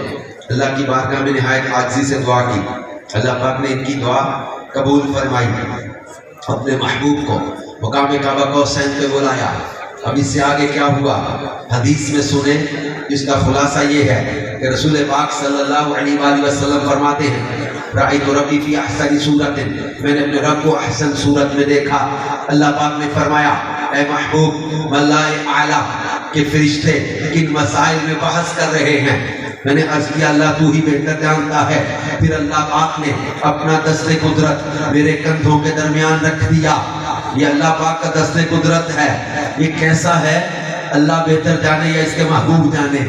اللہ کی بارگاہ میں نہایت عاجزی سے دعا کی، اللہ پاک نے ان کی دعا قبول فرمائی، اپنے محبوب کو مقام کعبہ قوسین پہ بلایا۔ اب اس سے آگے کیا ہوا حدیث میں سنیں، جس کا خلاصہ یہ ہے کہ رسول پاک صلی اللہ علیہ وآلہ وسلم فرماتے ہیں رأیت ربی فی احسن صورت، میں نے اپنے رب کو احسن صورت میں دیکھا۔ اللہ پاک نے فرمایا اے محبوب ملائکہ اعلیٰ کے فرشتے کن مسائل میں بحث کر رہے ہیں؟ میں نے عرض کیا اللہ تو ہی بہتر جانتا ہے۔ پھر اللہ پاک نے اپنا دست قدرت میرے کندھوں کے درمیان رکھ دیا۔ یہ اللہ پاک کا دست قدرت ہے، یہ کیسا ہے اللہ بہتر جانے یا اس کے محبوب جانے۔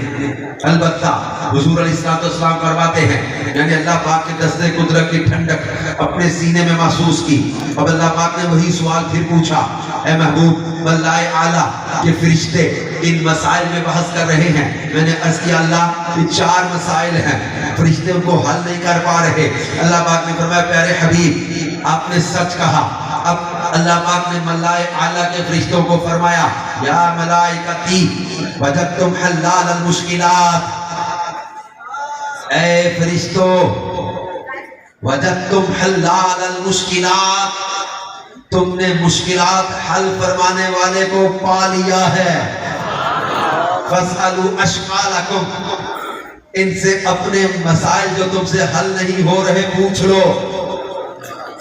البتہ حضور علیہ السلام فرماتے ہیں یعنی اللہ پاک کے دست قدرت کی ٹھنڈک اپنے سینے میں محسوس کی۔ اب اللہ پاک نے وہی سوال پھر پوچھا اے محبوب ملائکہ اعلیٰ کے فرشتے ان مسائل میں بحث کر رہے ہیں۔ میں نے عرض کیا اللہ یہ 4 مسائل ہیں، فرشتے ان کو حل نہیں کر پا رہے۔ اللہ پاک نے فرمایا پیارے حبیب آپ نے سچ کہا۔ اب اللہ پاک نے ملائکہ اعلیٰ کے فرشتوں کو فرمایا یا ملائکتی وجدتم حلال المشکلات، اے فرشتوں وجدتم حلال المشکلات، تم نے مشکلات حل فرمانے والے کو پا لیا ہے۔ فاسألوا اشقالکم، ان سے اپنے مسائل جو تم سے حل نہیں ہو رہے پوچھ لو۔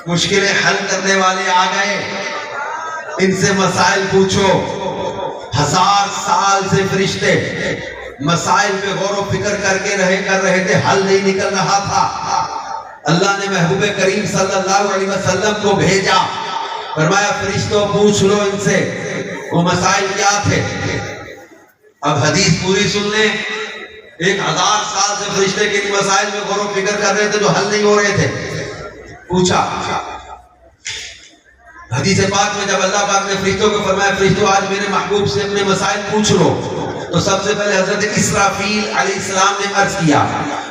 مشکلیں حل کرنے والے آ گئے، ان سے مسائل پوچھو۔ 1000 سال سے فرشتے مسائل پہ غور و فکر کر رہے تھے، حل نہیں نکل رہا تھا۔ اللہ نے محبوب کریم صلی اللہ علیہ وسلم کو بھیجا، فرمایا فرشتوں پوچھ لو ان سے وہ مسائل کیا تھے۔ اب حدیث پوری سن لیں، 1000 سال سے فرشتے کے مسائل میں غور و فکر کر رہے تھے جو حل نہیں ہو رہے تھے۔ پوچھا حدیث پاک میں جب اللہ پاک نے فرشتوں کو فرمایا فرشتوں آج میرے محبوب سے اپنے مسائل پوچھ لو، تو سب سے پہلے حضرت اسرافیل علیہ السلام نے عرض کیا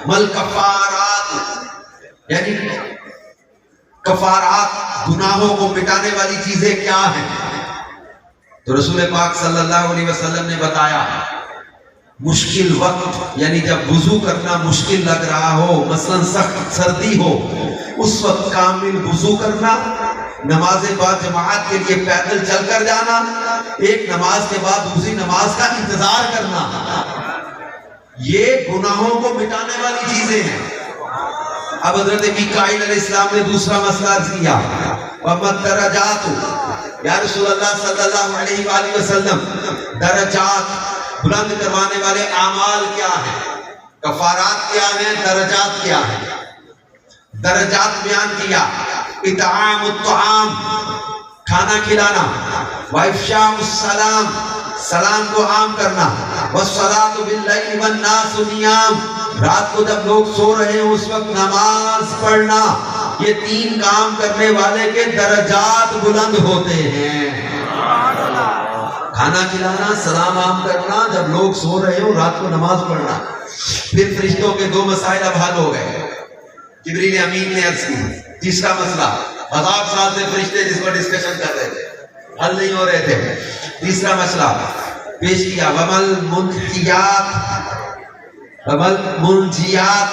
مل کفارات، یعنی کفارات گناہوں کو مٹانے والی چیزیں کیا ہیں؟ تو رسول پاک صلی اللہ علیہ وسلم نے بتایا مشکل وقت، یعنی جب وضو کرنا مشکل لگ رہا ہو، مثلا سخت سردی ہو، اس وقت کامل وضو کرنا، نماز بعد جماعت کے لیے پیدل چل کر جانا، ایک نماز کے بعد دوسری نماز کا انتظار کرنا، یہ گناہوں کو مٹانے والی چیزیں ہیں۔ اب حضرت میکائیل علیہ السلام نے دوسرا مسئلہ عرض کیا وَمَا الدَّرَجَاتُ، یا رسول اللہ صلی اللہ علیہ وآلہ وسلم درجات بلند کروانے والے اعمال کیا ہیں؟ کفارات کیا ہیں؟ درجات کیا ہیں؟ درجات بیان کیا اطعام الطعام، کھانا کھلانا، وافشاء السلام، سلام کو عام کرنا، والصلاة باللیل والناس نیام، رات کو جب لوگ سو رہے ہیں اس وقت نماز پڑھنا، یہ تین کام کرنے والے کے درجات بلند ہوتے ہیں۔ کھانا کھلانا، سلام عام کرنا، جب لوگ سو رہے ہو رات کو نماز پڑھنا۔ پھر فرشتوں کے دو مسائل اب حل ہو گئے، جبریل امین نے عرض کی۔ تیسرا مسئلہ 1000 سال سے فرشتے جس پر ڈسکشن کر رہے تھے، حل نہیں ہو رہے تھے۔ تیسرا مسئلہ پیش کیا وَمَل منجیات، وَمَل منجیات،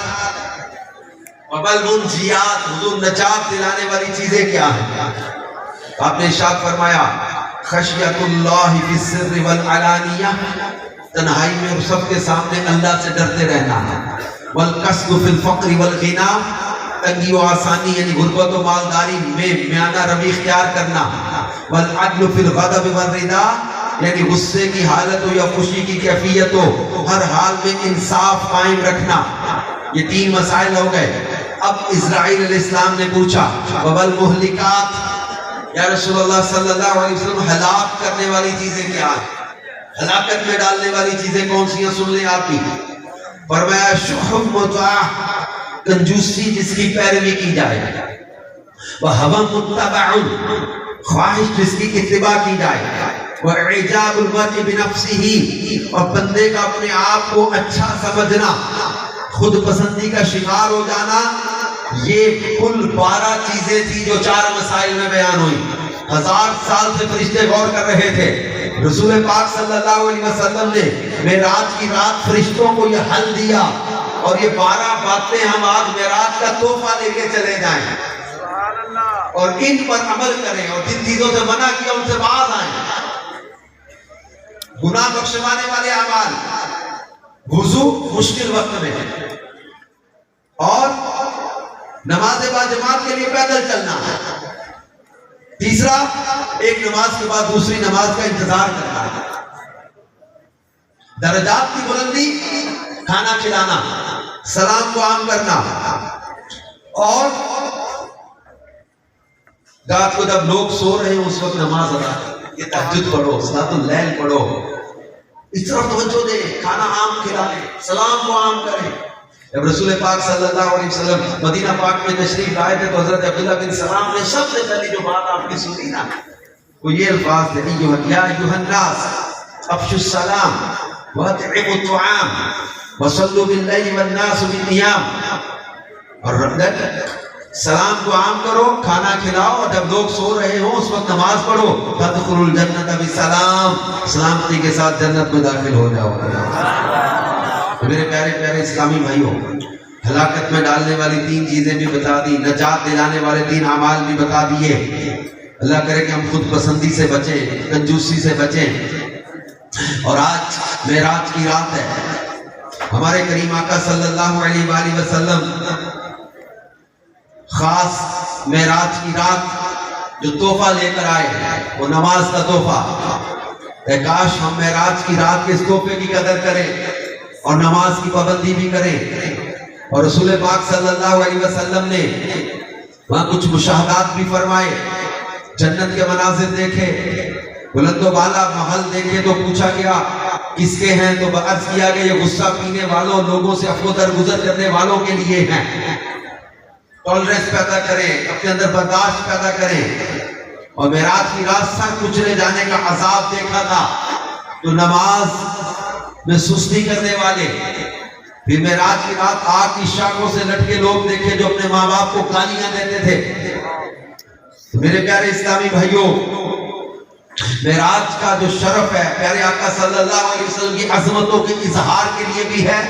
وَمَل منجیات، حضور نجات دلانے والی چیزیں کیا ہیں؟ آپ نے ارشاد فرمایا خشیت اللہ فی السر والعلانیہ، تنہائی میں اور سب کے سامنے اللہ سے ڈرتے رہنا، والقصد فی الفقر والغنا، تنگی و آسانی یعنی غربت و مالداری میں میانہ روی اختیار کرنا، والعدل فی الغضب والرضا، یعنی غصے کی حالت ہو یا خوشی کی کیفیت ہو ہر حال میں انصاف قائم رکھنا۔ یہ تین مسائل ہو گئے۔ اب اسرائیل علیہ السلام نے پوچھا وَالْمُهْلِكَاتِ، یا رسول اللہ صلی اللہ علیہ وسلم ہلاک کرنے والی چیزیں کیا ہیں؟ ہلاکت میں ڈالنے والی چیزیں کون سی ہیں؟ سن لیں آپ کی۔ فرمایا شح مطاع، کنجوسی جس کی پیروی کی جائے، وَهَوًى مُتَّبَعٌ، خواہش جس کی اتباع کی جائے، وَإِعْجَابُ الْمَرْءِ بِنَفْسِهِ، اور بندے کا اپنے آپ کو اچھا سمجھنا، خود پسندی کا شکار ہو جانا، یہ کل 12 چیزیں تھی جو 4 مسائل میں بیان ہوئی۔ 1000 سال سے فرشتے غور کر رہے تھے۔ رسول پاک صلی اللہ علیہ وسلم نے معراج کی رات فرشتوں کو یہ حل دیا، اور یہ 12 باتیں ہم آج معراج کا تحفہ لے کے چلے جائیں اور ان پر عمل کریں، اور جن چیزوں سے منع کیا ان سے باز آئیں۔ گناہ بخشوانے والے اعمال، وضو مشکل وقت میں ہے، اور نماز با جماعت کے لیے پیدل چلنا ہے۔ تیسرا ایک نماز کے بعد دوسری نماز کا انتظار کرنا ہے۔ درجات کی بلندی، کھانا کھلانا، سلام کو عام کرنا، اور رات کو جب لوگ سو رہے ہیں اس وقت نماز ادا کرنا، یہ تہجد پڑھو، صلاۃ اللیل پڑھو، اس طرف توجہ دیں، کھانا عام کھلائیں، سلام کو عام کریں۔ جب رسول پاک صلی اللہ علیہ وسلم مدینہ پاک میں تشریف لائے تھے تو حضرت عبداللہ بن سلام نے سب سے پہلی جو بات آپ کی سنی نا، وہ یہ الفاظ تھے یا ایھا الناس افشوا السلام واطعموا الطعام وصلوا باللیل والناس بالنیام، اور سلام کو عام کرو، کھانا کھلاؤ، اور جب لوگ سو رہے ہوں اس وقت نماز پڑھو، تدخلوا الجنۃ بسلام، سلامتی کے ساتھ جنت میں داخل ہو جاؤ۔ میرے پیارے پیارے اسلامی بھائیوں، ہلاکت میں ڈالنے والی 3 چیزیں بھی بتا دی، نجات دلانے والے 3 اعمال بھی بتا دیے۔ اللہ کرے کہ ہم خود پسندی سے بچیں، کنجوسی سے بچیں۔ اور آج معراج کی رات ہے، ہمارے کریم آقا صلی اللہ علیہ وآلہ وسلم خاص معراج کی رات جو تحفہ لے کر آئے وہ نماز کا تحفہ۔ کاش ہم معراج کی رات کے اس تحفے کی قدر کریں اور نماز کی پابندی بھی کریں۔ اور رسول پاک صلی اللہ علیہ وسلم نے وہاں کچھ مشاہدات بھی فرمائے، جنت کے مناظر دیکھے، بلند و بالا محل دیکھے تو پوچھا گیا کس کے ہیں، تو عرض کیا گیا یہ غصہ پینے والوں، لوگوں سے عفو درگزر کرنے والوں کے لیے ہیں۔ ٹالرنس پیدا کریں، اپنے اندر برداشت پیدا کریں۔ اور معراج کی رات سر کچلے جانے کا عذاب دیکھا تھا، تو نماز میں سستی کرنے والے. پھر معراج کی رات آگ کی شاخوں سے لٹکے لوگ دیکھے جو اپنے ماں باپ کو گالیاں دیتے تھے. تو میرے پیارے اسلامی بھائیوں، معراج کا جو شرف ہے پیارے آقا صلی اللہ علیہ وسلم کی عظمتوں کے اظہار کے لیے بھی ہے،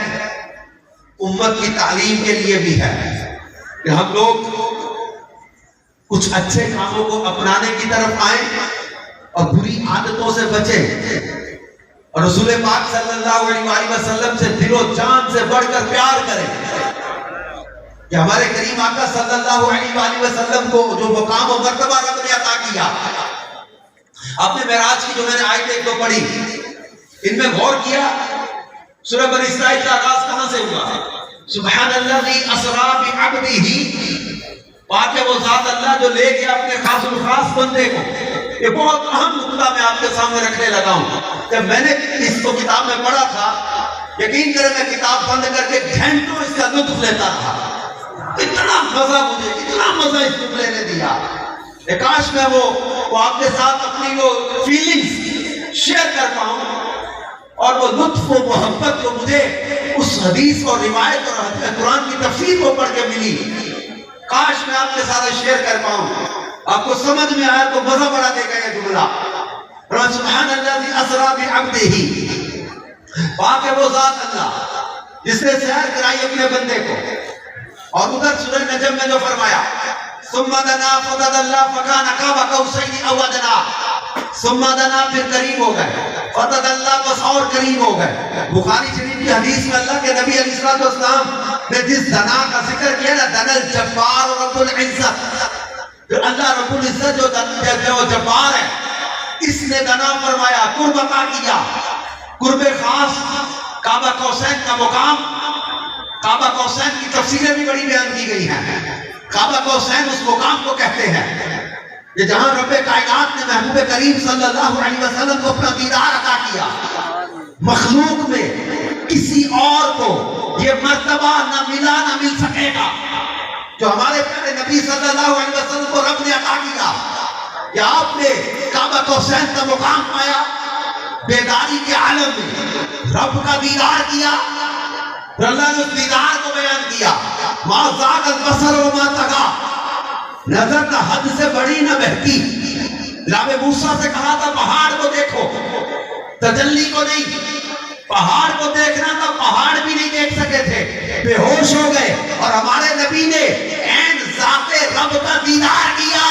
امت کی تعلیم کے لیے بھی ہے، کہ ہم لوگ کچھ اچھے کاموں کو اپنانے کی طرف آئیں اور بری عادتوں سے بچیں، اور رسول پاک صلی اللہ علیہ وآلہ وسلم سے دل و جان سے بڑھ کر پیار کریں، کہ ہمارے کریم آقا صلی اللہ علیہ وآلہ وسلم کو جو مقام و مرتبہ رب نے عطا کیا. آپ نے معراج کی جو میں نے آیتیں ایک دو پڑھی، ان میں غور کیا. سورہ بنی اسرائیل کا آغاز کہاں سے ہوا؟ سبحان الذی اسری بعبدہ، پاک ہے وہ ذات اللہ جو لے گیا اپنے خاص الخاص بندے کو. یہ بہت اہم نقطہ میں آپ کے سامنے رکھنے لگا ہوں. جب میں نے اس کو کتاب میں پڑھا تھا، یقین کریں میں کتاب بند کر کے گھنٹوں اس کا لطف لیتا تھا. اتنا مزہ اس جملے نے دیا. کاش میں وہ آپ کے ساتھ اپنی وہ فیلنگز شیئر کر پاؤں، اور وہ لطف و محبت جو مجھے اس حدیث اور روایت اور قرآن کی تفسیر کو پڑھ کے ملی، کاش میں آپ کے ساتھ شیئر کر پاؤں. آپ کو سمجھ میں آیا تو مزہ بڑھا دے گا یہ جملہ. سبحان الذی اسری بعبدہ، پاک ہے وہ ذات اللہ جس نے سیر کرائی اپنے بندے کو. اور ادھر سورہ نجم میں جو فرمایا ثم دنا فتدلی فکان قاب قوسین او ادنی، ثم دنا پھر قریب ہو گئے، فتدلی بس اور قریب ہو گئے. بخاری شریف کی حدیث میں اللہ کے نبی علیہ السلام نے جس دنا کا ذکر کیا نا، دنا الجبار رب العزت، جو اللہ رب العزت جو جبار ہے، اس نے دنا فرمایا، قرب عطا کیا، قرب خاص. کعبہ قوسین کا مقام، کعبہ قوسین کی تفسیریں بھی بڑی بیان کی گئی ہیں. کعبہ قوسین اس مقام کو کہتے ہیں کہ جہاں رب کائنات نے محبوب کریم صلی اللہ علیہ وسلم کو اپنا دیدار عطا کیا. مخلوق میں کسی اور کو یہ مرتبہ نہ ملا نہ مل سکے گا جو ہمارے پیارے نبی صلی اللہ علیہ وسلم کو رب نے عطا کیا. کہ آپ نے کعبہ قوسین کا مقام پایا، بیداری کے عالم میں رب کا دیدار کیا. اللہ نے اس دیدار کو بیان کیا، ما زاغ البصر وما طغى، نظر نہ حد سے بڑی نہ بہتی. جناب موسیٰ سے کہا تھا پہاڑ کو دیکھو، تجلی کو نہیں. پہاڑ کو دیکھنا تھا، پہاڑ بھی نہیں دیکھ سکے تھے، بے ہوش ہو گئے. اور ہمارے نبی نے عین ذات رب کا دیدار کیا.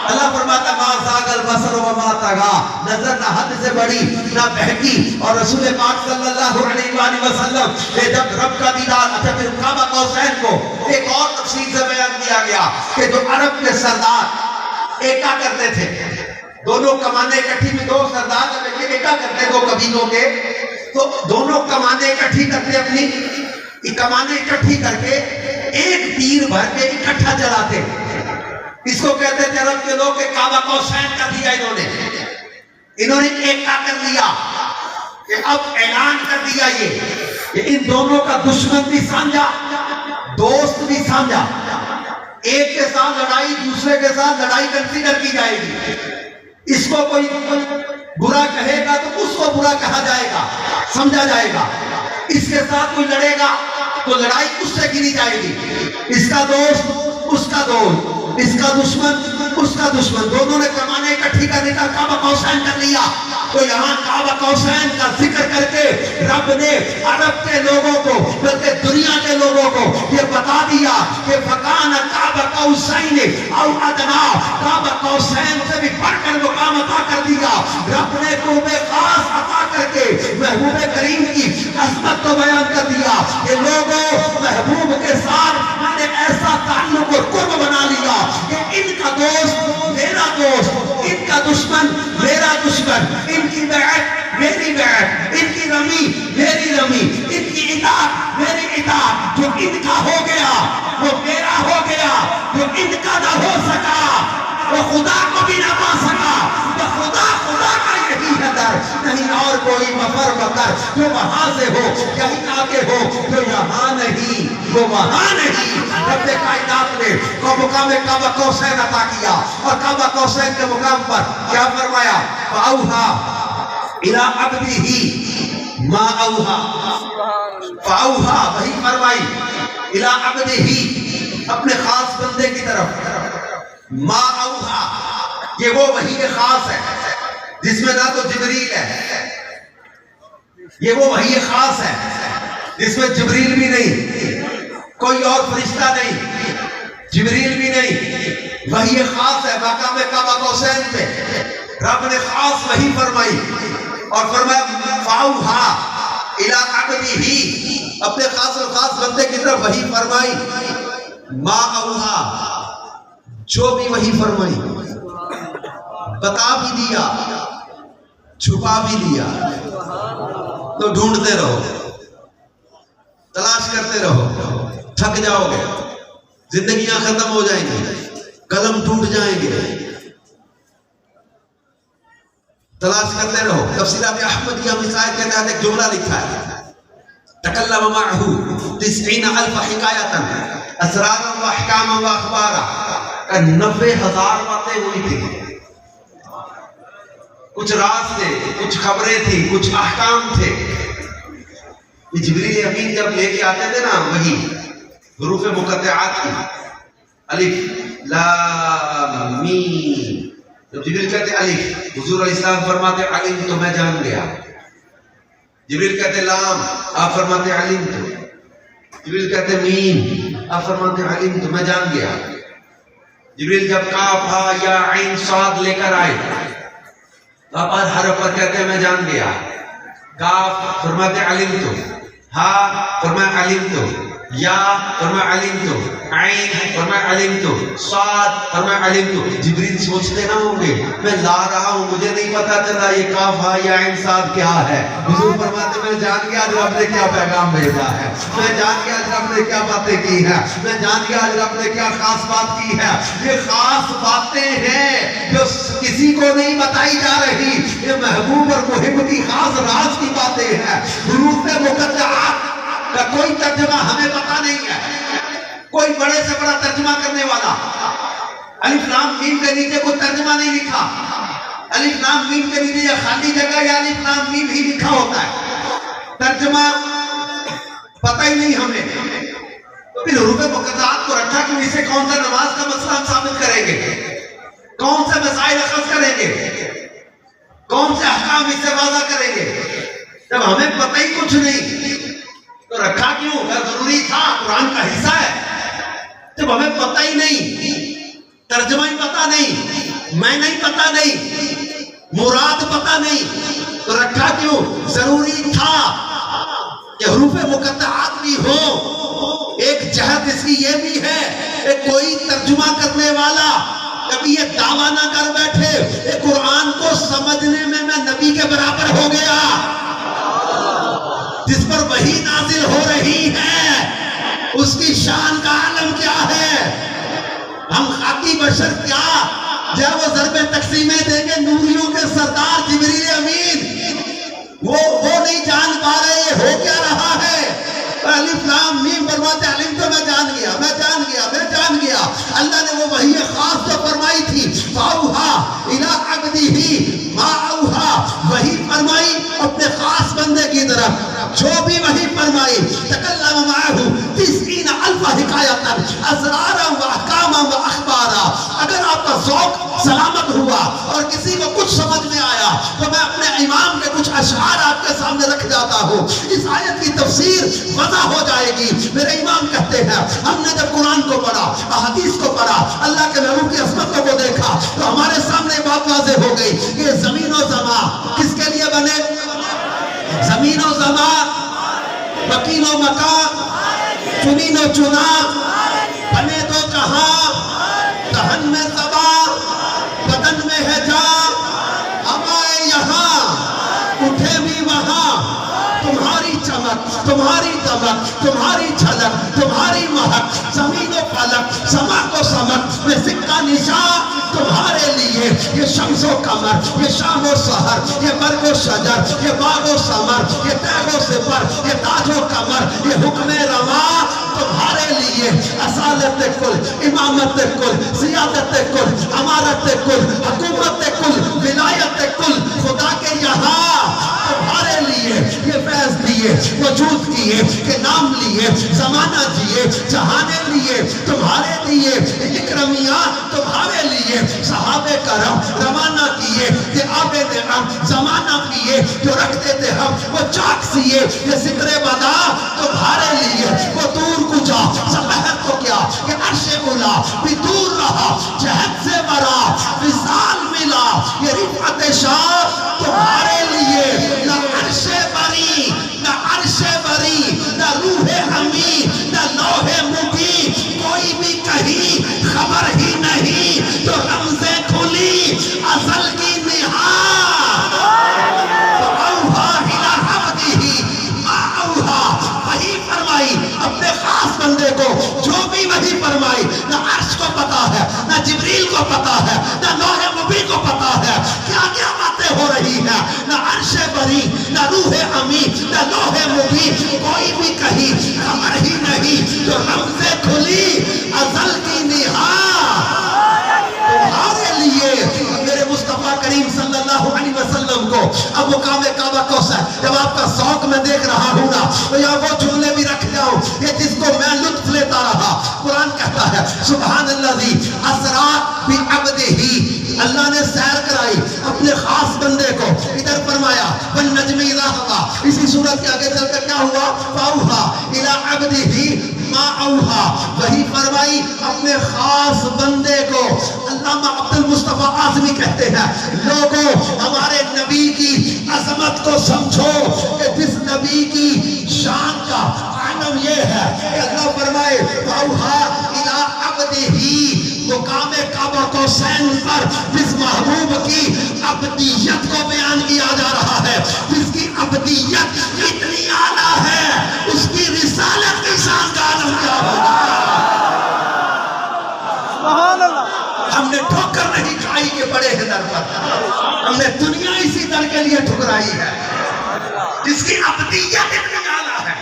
اللہ فرماتا ما زاغ البصر وما طغى، نظر نہ حد سے بڑی نہ بہتی. اور رسول پاک صلی اللہ علیہ وآلہ وسلم نے جب رب کا دیدار، اچھا پھر کعبہ قوسین کو ایک اور تفصیل سے بیان کیا گیا کہ جو عرب کے سردار ایکا کرتے تھے، دونوں کمانیں اکٹھی میں، دو سردار جب ایکا کرتے دو قبیلوں کے، تو دونوں کمانیں اکٹھی کرتے، اپنی کمانیں اکٹھی کر کے ایک تیر بھر کے اکٹھا چلاتے. اس کو کہتے تھے عرب کے لوگ کہ کعبہ قوسین کر دیا انہوں نے ایک کا کر لیا، کہ اب اعلان کر دیا یہ کہ ان دونوں کا دشمن بھی سمجھا، دوست بھی سمجھا. ایک کے ساتھ لڑائی، دوسرے کے ساتھ لڑائی کنسیڈر کی جائے گی. اس کو کوئی برا کہے گا تو اس کو برا کہا جائے گا، سمجھا جائے گا. اس کے ساتھ کوئی لڑے گا تو لڑائی اس سے گری جائے گی. اس کا دوست اس کا دوست، اس کا دشمن اس کا دشمن. دونوں نے کمانیں اکٹھی کرنے کا کعبہ قوسین کر لیا. تو یہاں کعبہ قوسین کا ذکر کر کے رب نے عرب کے لوگوں کو بلکہ دنیا کے لوگوں کو یہ بتا دیا کہ فکان کعبہ قوسین او ادنا، کعبہ قوسین سے بھی بڑھ کر مقام عطا کر دیا. رب نے قرب خاص عطا کر کے محبوب کریم کی عظمت کو بیان کر دیا کہ لوگوں محبوب کے ساتھ میں نے ایسا تعلق اور قرب بنا لیا کہ ان کا دوست میرا دوست، ان کا دشمن میرا دشمن، ان کی بیعت میری بیعت، ان کی رمی میری رمی، ان کی اطاعت میری اطاعت. جو ان کا ہو گیا وہ میرا ہو گیا، جو ان کا نہ ہو سکا وہ خدا کو بھی نہ پا سکا. تو خدا کا یہی ہے در، نہیں اور کوئی مفر مکر. جو وہاں سے ہو یہی آگے ہو، جو یہاں نہیں وہ وہاں نہیں. رب کائنات نے کو مقام کعبہ قوسین عطا کیا، اور کعبہ قوسین کے مقام پر کیا فرمایا؟ فَأَوْحَى إِلَىٰ عَبْدِهِ ما اوہا فاوہا وہی فرمائی الی عبدہ اپنے خاص بندے کی طرف ما اوہا یہ وہ وحی خاص ہے جس میں نہ تو جبریل ہے یہ وہ وحی خاص ہے جس میں جبریل بھی نہیں کوئی اور فرشتہ نہیں جبریل بھی نہیں وحی خاص ہے مقام قاب قوسین پہ رب نے خاص وحی فرمائی اور فرمایا فاوہا الی عبدہ اپنے خاص اور خاص بندے کی طرف وحی فرمائی ما اوہا جو بھی وحی فرمائی بتا بھی دیا چھپا بھی دیا تو ڈھونڈتے رہو تلاش کرتے رہو تھک جاؤ گے زندگیاں ختم ہو جائیں گی قلم ٹوٹ جائیں گے تلاش کرتے رہو تفسیرات احمدیہ مسائل کے تحت ایک جملہ لکھا ہے تکلم معہ 90,000 حکایتا اسرارا و احکاما و اخبارا 90,000 باتیں ہوئی تھی کچھ راز تھے کچھ خبریں تھیں کچھ احکام تھے یہ جبریل امین جب لے کے آتے تھے نا وہی حروف مقطعات کی الف لام میم جب جبریل کہتے الف حضور علیہ السلام فرماتے علم تو میں جان گیا جبریل کہتے لام آپ فرماتے علم تو جبریل کہتے میم آپ فرماتے علم تو میں جان گیا جبریل جب کاف ہا یا عین صاد لے کر آئے آپ ہر حرف پر کہتے ہیں میں جان گیا کاف فرماتے علم تو ہا فرمایا علم تو یا فرمایا علم تو عین فرمایا علم تو صاد فرمایا علم تو جبریل سوچتے نہ ہوں گے میں لا رہا ہوں مجھے نہیں پتا چلا یہ کاف ہا یا عین صاد کیا ہے حضور فرماتے میں جان گیا آج رب نے کیا پیغام بھیجا ہے میں جان گیا آج رب نے کیا باتیں کی ہیں میں جان گیا آج رب نے کیا خاص بات کی ہے یہ خاص باتیں ہیں جو کسی کو نہیں بتائی جا رہی یہ محبوب اور محب کی خاص راز کی باتیں ہیں حروف مقطعات کا کوئی ترجمہ ہمیں پتا نہیں ہے کوئی بڑے سے بڑا ترجمہ کرنے والا الف لام میم کے نیچے کوئی ترجمہ نہیں لکھا الف لام میم کے نیچے یا خالی جگہ یا الف لام میم ہی لکھا ہوتا ہے ترجمہ پتہ ہی نہیں ہمیں تو پھر حروف مقطعات کو رکھا کہ اس سے کون سا نماز کا مسئلہ ہم ثابت کریں گے کون سے مسائل اخذ کریں گے کون سے احکام اس سے واضح کریں گے جب ہمیں پتہ ہی کچھ نہیں تو رکھا کیوں ضروری تھا قرآن کا حصہ ہے جب ہمیں پتہ ہی نہیں ترجمہ ہی پتہ نہیں میں نہیں پتہ نہیں مراد پتہ نہیں تو رکھا کیوں ضروری تھا کہ حروف مقطعات بھی ہو ایک جہت اس کی یہ بھی ہے کہ کوئی ترجمہ کرنے والا کبھی یہ دعویٰ نہ کر بیٹھے کہ قرآن کو سمجھنے میں نبی کے برابر ہو گیا جس پر وحی نازل ہو رہی ہے اس کی شان کا عالم کیا ہے ہم خاکی بشر کیا جب وہ ضرب تقسیمیں دیں گے نوریوں کے سردار جبریل امین وہ نہیں جان پا رہے ہو کیا رہا ہے الف لام میم فرماتے علم تو میں جان گیا میں جان گیا میں جان گیا اللہ نے وہ وحی خاص جو فرمائی تھی فاوہا الی عبدہ ما اوہا وحی فرمائی اپنے خاص بندے کی طرف جو بھی وحی فرمائی تکلم معہ 90,000 حکایتا اسرارا و احکاما و اخبارا اگر آپ کا ذوق سلامت ہوا اور کسی کو کچھ سمجھ میں آیا تو میں اپنے امام کے کچھ اشعار آپ کے سامنے رکھ جاتا ہوں اس آیت کی تفسیر وضع ہو جائے گی میرے امام کہتے ہیں ہم نے جب قرآن کو پڑھا احادیث کو پڑھا اللہ کے محبوب کی عظمت کو دیکھا تو ہمارے سامنے بات واضح ہو گئی کہ زمین و زمان کس کے لیے بنے زمین و زمان مکین و مکان چنین و چنا بنے تو جہاں دہن میں زبان بدن میں ہے جان ہمائے یہاں اٹھے بھی وہاں تمہاری چمک تمہاری دمک تمہاری جھلک تمہاری مہک زمین و فلک سما کو سمک میں سکہ نشان تمہارے لیے یہ شمس و قمر یہ شام و سحر یہ برگ و شجر یہ باغ و ثمر یہ تیغ و سپر یہ تاج و کمر یہ حکم رواں تمہارے لیے اصالت کل امامت کل سیادت کل امارت کل حکومت کل ولایت کل خدا کے یہاں تمہارے لیے یہ لیے وجود کیے کہ نام لیے زمانہ دیے جہانے لیے تمہارے لیے اکرمیہ تمہارے لیے صحابہ کرم روانہ کیے کہ آب نعم زمانہ پیے جو رکھتے تھے ہم وہ چاک سیے یہ ذکر بدا تمہارے لیے وہ دور کجا سپہر کو کیا کہ عرش اولا بھی دور رہا جہد سے برا وصال ملا یہ رفعت شاہ تمہارے لیے نہ عرش بری نہ عرش بری نہ روح امی نہ لوح مبی کوئی بھی کہیں خبر ہی نہیں تو رمزیں کھلی ازل کی نہا تو اوہا الہ عبدہ ما اوہا وہی فرمائی اپنے خاص بندے کو جو بھی وہی فرمائی نہ عرش کو پتا ہے نہ جبریل کو پتا ہے نہ لوح مبی کو پتا ہے کیا کیا باتیں ہو رہی ہیں نہ عرش بری نہ روح امی نہ لوح مبی کوئی بھی کہیں خبر ہی نہیں جو رمزیں کھلی ازل کی نہا تمہارے لیے میرے مصطفیٰ کریم صلی اللہ علیہ وسلم کو اب مقام کعبہ کوثر جب آپ کا ذوق میں دیکھ رہا ہوں نا تو یہاں وہ جملے بھی رکھ جاؤں یہ جس کو میں لطف لیتا رہا قرآن کہتا ہے سبحان الذی اسریٰ بعبدہ اللہ نے سیر کرائی اپنے خاص بندے کو ادھر فرمایا والنجم اذا هوى اسی صورت کے آگے چل کر کیا ہوا فاوحى الى عبده ما اوحى وہی فرمائی اپنے خاص بندے کو علامہ عبد المصطفیٰ اعظمی کہتے ہیں لوگوں ہمارے نبی کی عظمت کو سمجھو کہ جس نبی کی شان کا عالم یہ ہے کہ اللہ فرمائے فاوحى الى عبده مقام کعبہ کوثر پر جس محبوب کی عبدیت کو بیان کیا جا رہا ہے جس کی عبدیت اتنی اعلیٰ ہے اس کی رسالت کی شان کا عالم کیا ہوگا سبحان اللہ ہم نے ٹھوکر نہیں کھائی کے بڑے ہیں در پر ہم نے دنیا اسی در کے لیے ٹھکرائی ہے جس کی عبدیت اتنی اعلیٰ ہے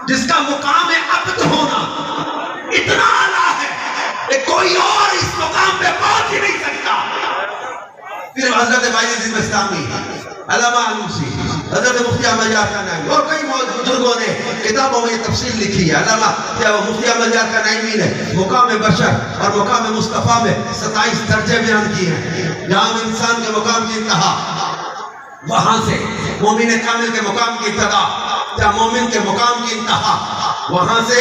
جس کا مقام عبد ہونا اتنا اعلیٰ ہے کہ کوئی اور اس مقام پہ پہنچ ہی نہیں سکتا پھر حضرت بایزید بستامی علامہ علوسی حضرت مفتی احمد یار خانائمی اور کئی بزرگوں نے کتابوں میں یہ تفصیل لکھی ہے علامہ مفتی احمد یار خانائمی نے مقام بشر اور مقام مصطفیٰ میں 27 درجے بیان کی ہیں جہاں انسان کے مقام کی انتہا وہاں سے مومن کامل کے مقام کی ابتدا یا مومن کے مقام کی انتہا وہاں سے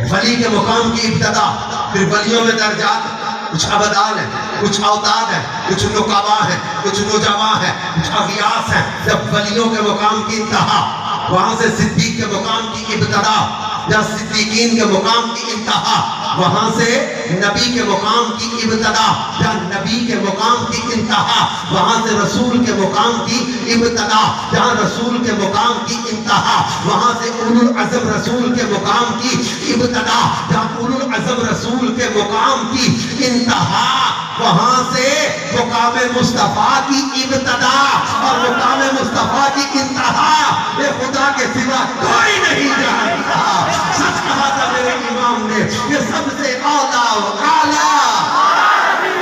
ولی کے مقام کی ابتدا پھر ولیوں میں درجات کچھ ابدال ہیں کچھ اوتاد ہیں کچھ نقبا ہیں کچھ نجبا ہیں کچھ اغیاس ہیں جب ولیوں کے مقام کی انتہا وہاں سے صدیق کے مقام کی ابتدا یا صدیقین کے مقام کی انتہا وہاں سے نبی کے مقام کی ابتدا یا نبی کے مقام کی انتہا وہاں سے رسول کے مقام کی ابتدا یا رسول کے مقام کی انتہا وہاں سے اولو العزم رسول کے مقام کی ابتدا یا اولو العزم رسول کے مقام کی انتہا وہاں سے مقام مصطفیٰ کی ابتدا اور مقام مصطفیٰ کی انتہا یہ خدا کے سوا کوئی نہیں جانتا سچ کہا تھا میرے امام نے یہ سب سے اعلیٰ و اعلیٰ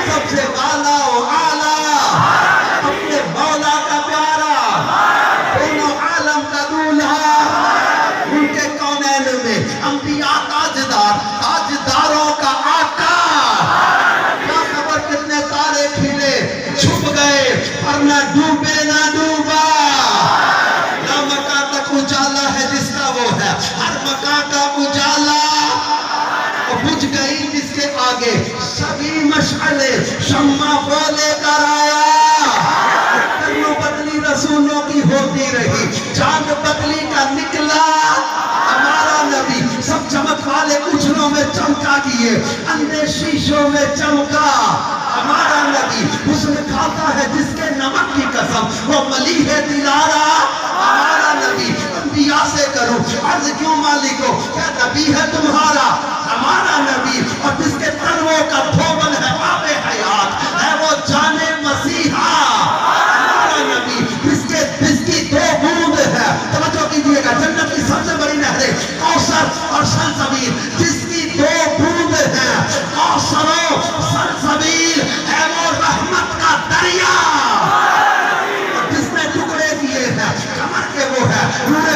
سب سے اعلیٰ و اعلیٰ اپنے مولا کا پیارا دونوں عالم کا دولہا ان کے کونین میں انبیاء تاجدار تاجداروں کا آقا کیا خبر کتنے تارے کھلے چھپ گئے پر نہ ڈوبے نہ ڈوبا نہ مکہ تک اجالا ہے جس کا وہ ہے ہر مکہ کا اجالا بجھ گئی جس کے آگے سبھی مشعلے شمع کو لے کر آیا کرنو بدلی رسولوں کی ہوتی رہی چاند بدلی کا نکلا ہمارا نبی سب چمک والے اجروں میں چمکا کیے اندھے شیشوں میں چمکا ہمارا نبی حسن کھاتا ہے جس کے نمک کی قسم وہ ملیح دلارا ہمارا نبی انبیاء سے کروں عرض کیوں مالکو کیا نبی ہے تمہارا ہمارا نبی اور جس کے تنووں کا دھوبن ہے آب حیات ہے وہ جان مسیحا ہمارا نبی جس کی دو بوند ہے توجہ کیجئے گا جنت کی سب سے بڑی نہریں کوثر اور سلسبیل جس کی دو بوند ہے کوثر و سلسبیل ہے وہ رحمت کا دریا جس نے ٹکڑے کیے ہیں کمر کے وہ ہے نور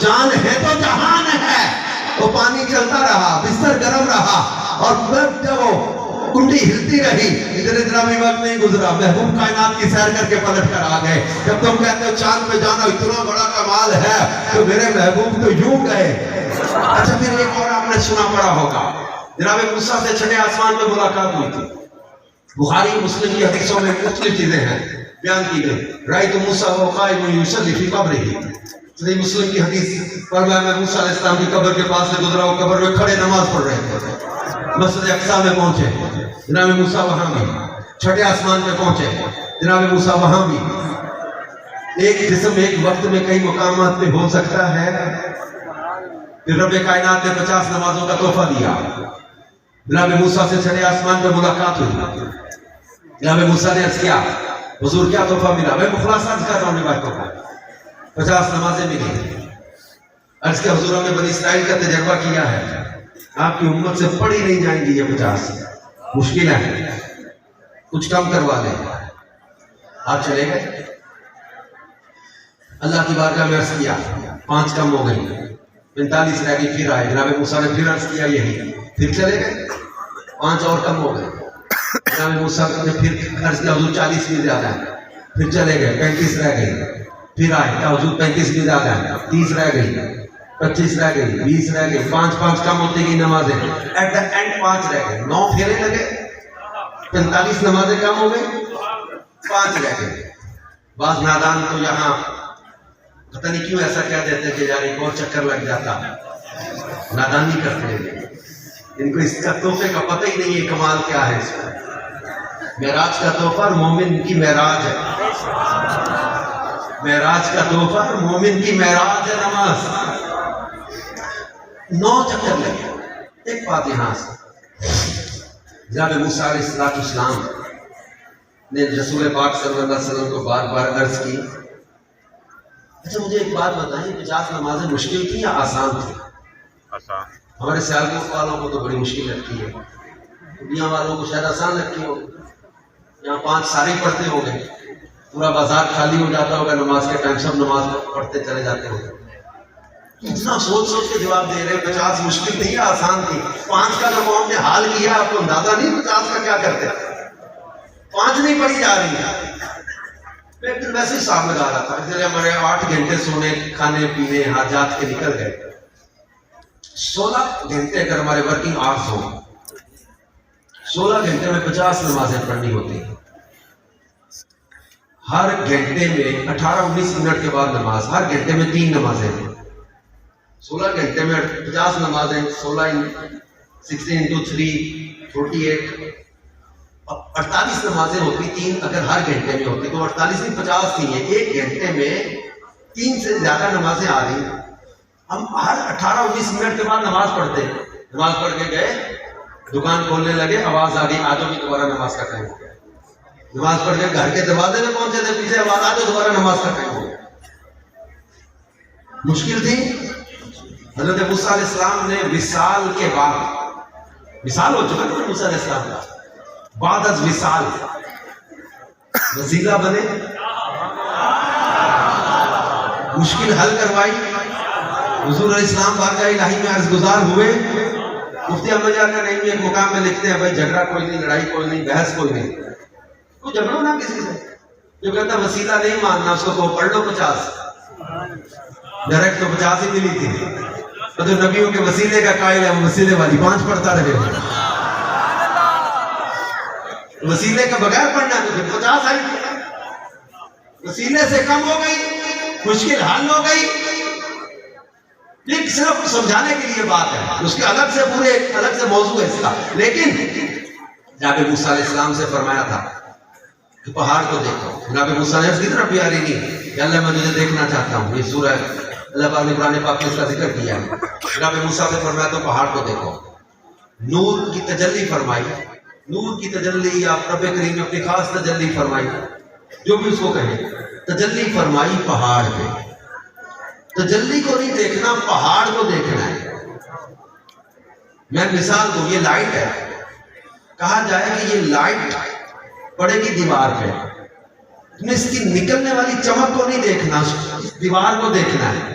جان ہے تو جہان ہے. وہ پانی چلتا رہا, بستر گرم رہا, اور جب وہ کنڈی ہلتی رہی, اتنا بھی وقت نہیں گزرا, محبوب کائنات کی سیر کر کے پلٹ کر آ گئے. جب تم کہتے ہو چاند پہ جانا اتنا بڑا کمال ہے, تو میرے محبوب تو یوں گئے. اچھا پھر ایک اور آپ نے سنا پڑا ہوگا, جناب موسیٰ سے چھٹے آسمان پہ ملاقات ہوئی تھی. بخاری مسلم کی حدیثوں میں مختلف چیزیں ہیں بیان کی گئی. رأیت موسیٰ قائما یصلی فی قبرہ, صحیح مسلم کی حدیث فرمایا میں موسیٰ علیہ السلام کی قبر کے پاس سے گزرا, وہ قبر میں کھڑے نماز پڑھ رہے تھے. مسجد اقصیٰ میں پہنچے, جناب موسیٰ وہاں بھی. چھٹے آسمان پہ پہنچے, جناب موسیٰ وہاں بھی. ایک جسم ایک وقت میں کئی مقامات پہ ہو سکتا ہے. پھر رب کائنات نے 50 نمازوں کا تحفہ دیا. جناب موسیٰ سے چھٹے آسمان پہ ملاقات ہوئی. جناب موسیٰ نے عرض کیا حضور کیا تحفہ ملا؟ میں مخلص عرض کرتا ہوں بات کو. 50 نمازیں ملی. عرض کیا حضور ہم نے بنی اسرائیل کا تجربہ کیا ہے, آپ کی امت سے پڑھی نہیں جائیں گی یہ 50, مشکل ہے, کچھ کم کروا لیں. آپ چلے گئے, اللہ کی بارگاہ میں عرض کیا 5 کم ہو گئی, 45 رہ گئی. پھر آئے, جناب موسیٰ نے پھر عرض کیا یہی, پھر چلے گئے, 5 اور کم ہو گئے. جناب موسیٰ نے پھر عرض کیا حضور 40 بھی زیادہ ہے. پھر چلے گئے, 35 رہ گئی. پھر آئے, کیا حضور 35 بھی زیادہ ہے. 30 رہ گئی, 25 رہ گئی, 20 رہ گئی. 5 کم ہوتی گئی نمازیں. ایٹ دا اینڈ 5 رہ گئے. 9 پھیرے لگے, 45 نمازیں کم ہو گئی, 5 رہ گئے. بعض نادان تو یہاں پتہ نہیں کیوں ایسا کہہ دیتے کہ یار ایک اور چکر لگ جاتا, نادانی کرتے ہیں. ان کو اس کا تحفے کا پتہ ہی نہیں ہے کمال کیا ہے. اس میں معراج کا تحفہ مومن کی معراج ہے. معراج کا تحفہ مومن کی معراج ہے نماز. 9 چکر لگے. ایک بات یہاں سے, جناب موسیٰ علیہ السلام نے رسول پاک صلی اللہ علیہ وسلم کو بار بار عرض کی, اچھا مجھے ایک بات بتائیں, 50 نمازیں مشکل تھی یا آسان تھی؟ آسان. ہمارے سیالکوٹ والوں کو تو بڑی مشکل لگتی ہے, دنیا والوں کو شاید آسان لگتی ہوگی. یہاں 5 سارے پڑھتے ہوں گے, پورا بازار خالی ہو جاتا ہوگا نماز کے ٹائم, سب نماز پڑھتے چلے جاتے ہوں گے. اتنا سوچ کے جواب دے رہے 50 مشکل تھی یا آسان تھی؟ 5 کا جو ہم نے حال کیا, آپ کو اندازہ نہیں 50 کا کیا کرتے. 5 نہیں پڑھی جا رہی ہے. میں پھر ویسے ہی صاحب لگا رہا تھا, جب ہمارے 8 گھنٹے سونے کھانے پینے حاجات کے نکل گئے, 16 گھنٹے اگر ہمارے ورکنگ آورز ہوں, 16 گھنٹے میں 50 نمازیں پڑھنی ہوتی ہیں. ہر گھنٹے میں 18-19 منٹ کے بعد نماز, ہر گھنٹے میں 3 نمازیں. 16 گھنٹے میں 50 نمازیں, 16 into 3 48, 48 نمازیں ہوتی. 3 اگر ہر گھنٹے میں ہوتی تو 48 نہیں 50 تھی. ایک گھنٹے میں 3 سے زیادہ نمازیں آ رہی. ہم ہر 18-19 منٹ کے بعد نماز پڑھتے. نماز پڑھ کے گئے, دکان کھولنے لگے, آواز آ گئی آ جاؤ بھی دوبارہ نماز کا ٹائم ہو گیا. نماز پڑھ کے گھر کے دروازے میں پہنچے تھے, پیچھے آواز آ جاؤ دوبارہ نماز کا ٹائم ہو گیا. مشکل تھی. حضرت موسیٰ علیہ السلام نے وصال کے بعد, وصال ہو چکا تھا موسیٰ علیہ السلام کا, بعد از وصال وسیلہ بنے, مشکل حل کروائی. حضور علیہ السلام بارگاہ الہی میں عرض گزار ہوئے. مفتی احمد جا کر نہیں ایک مقام میں لکھتے ہیں, بھائی جھگڑا کوئی نہیں, لڑائی کوئی نہیں, بحث کوئی نہیں, کوئی جھگڑو نہ کسی سے. جو کہتا وسیلہ نہیں ماننا اس کو پڑھ لو 50, ڈائریکٹ تو 50 ہی ملی تھی. تو نبیوں کے وسیلے کا قائل ہے, وسیلے والی 5 پڑھتا رہے. وسیلے کا بغیر پڑھنا تو پھر 50 آئی. وسیلے سے کم ہو گئی, مشکل حل ہو گئی. یہ صرف سمجھانے کے لیے بات ہے, اس کے الگ سے پورے الگ سے موضوع ہے اس کا. لیکن جناب موسیٰ علیہ السلام سے فرمایا تھا کہ پہاڑ کو دیکھو. جناب موسیٰ نے اس کی طرف پیاری نہیں کہ اللہ میں تجھے دیکھنا چاہتا ہوں. یہ سورہ اللہ پاک نے قرآن پاک میں اس کا ذکر کیا ہے. جناب موسیٰ سے فرمایا تو پہاڑ کو دیکھو. نور کی تجلی فرمائی, نور کی تجلی یا رب کریم نے اپنی خاص تجلی فرمائی, جو بھی اس کو کہیں, تجلی فرمائی پہاڑ پہ. تجلی کو نہیں دیکھنا, پہاڑ کو دیکھنا ہے. میں مثال دوں, یہ لائٹ ہے, کہا جائے کہ یہ لائٹ پڑے گی دیوار پہ, تمہیں اس کی نکلنے والی چمک کو نہیں دیکھنا, دیوار کو دیکھنا ہے.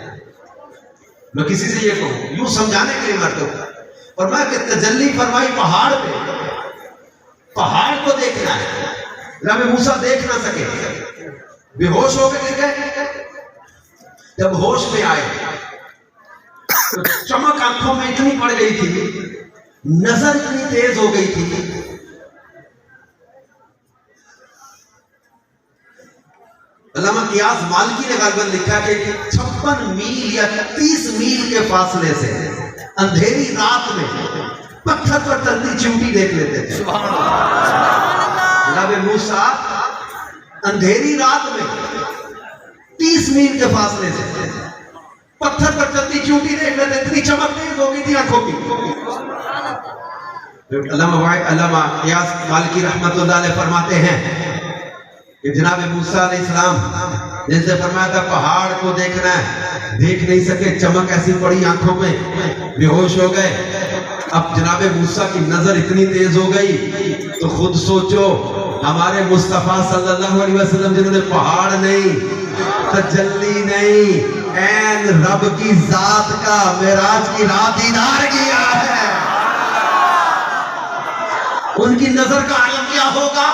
میں کسی سے یہ کہوں یوں سمجھانے کے لیے مرتا ہوں، اور میں کہ تجلی فرمائی پہاڑ پہ، پہاڑ کو دیکھنا ہے، جناب موسیٰ دیکھ نہ سکے، بے ہوش ہو کے گر گئے۔ جب ہوش میں آئے تو چمک آنکھوں میں اتنی پڑ گئی تھی، نظر اتنی تیز ہو گئی تھی، علامہ قیاس مالکی نے غالباً لکھا کہ 56 میل یا 30 میل کے فاصلے سے اندھیری رات میں پتھر پر چلتی چیونٹی دیکھ لیتے تھے۔ جناب موسیٰ اندھیری رات میں 30 میل کے فاصلے سے پتھر پر چلتی چیونٹی دیکھ لیتے، اتنی چمک تیز ہو گئی تھی آنکھوں کی۔ علامہ قیاس مالکی رحمت اللہ علیہ فرماتے ہیں کہ جناب موسیٰ علیہ السلام جن سے فرمایا تھا پہاڑ کو دیکھنا ہے، دیکھ نہیں سکے، چمک ایسی پڑی آنکھوں میں، بے ہوش ہو گئے۔ اب جناب موسیٰ کی نظر اتنی تیز ہو گئی تو خود سوچو ہمارے مصطفیٰ صلی اللہ علیہ وسلم جنہوں نے پہاڑ نہیں، تجلی نہیں، عین رب کی ذات کا معراج کی رات دیدار کیا ہے، ان کی نظر کا عالم کیا ہوگا؟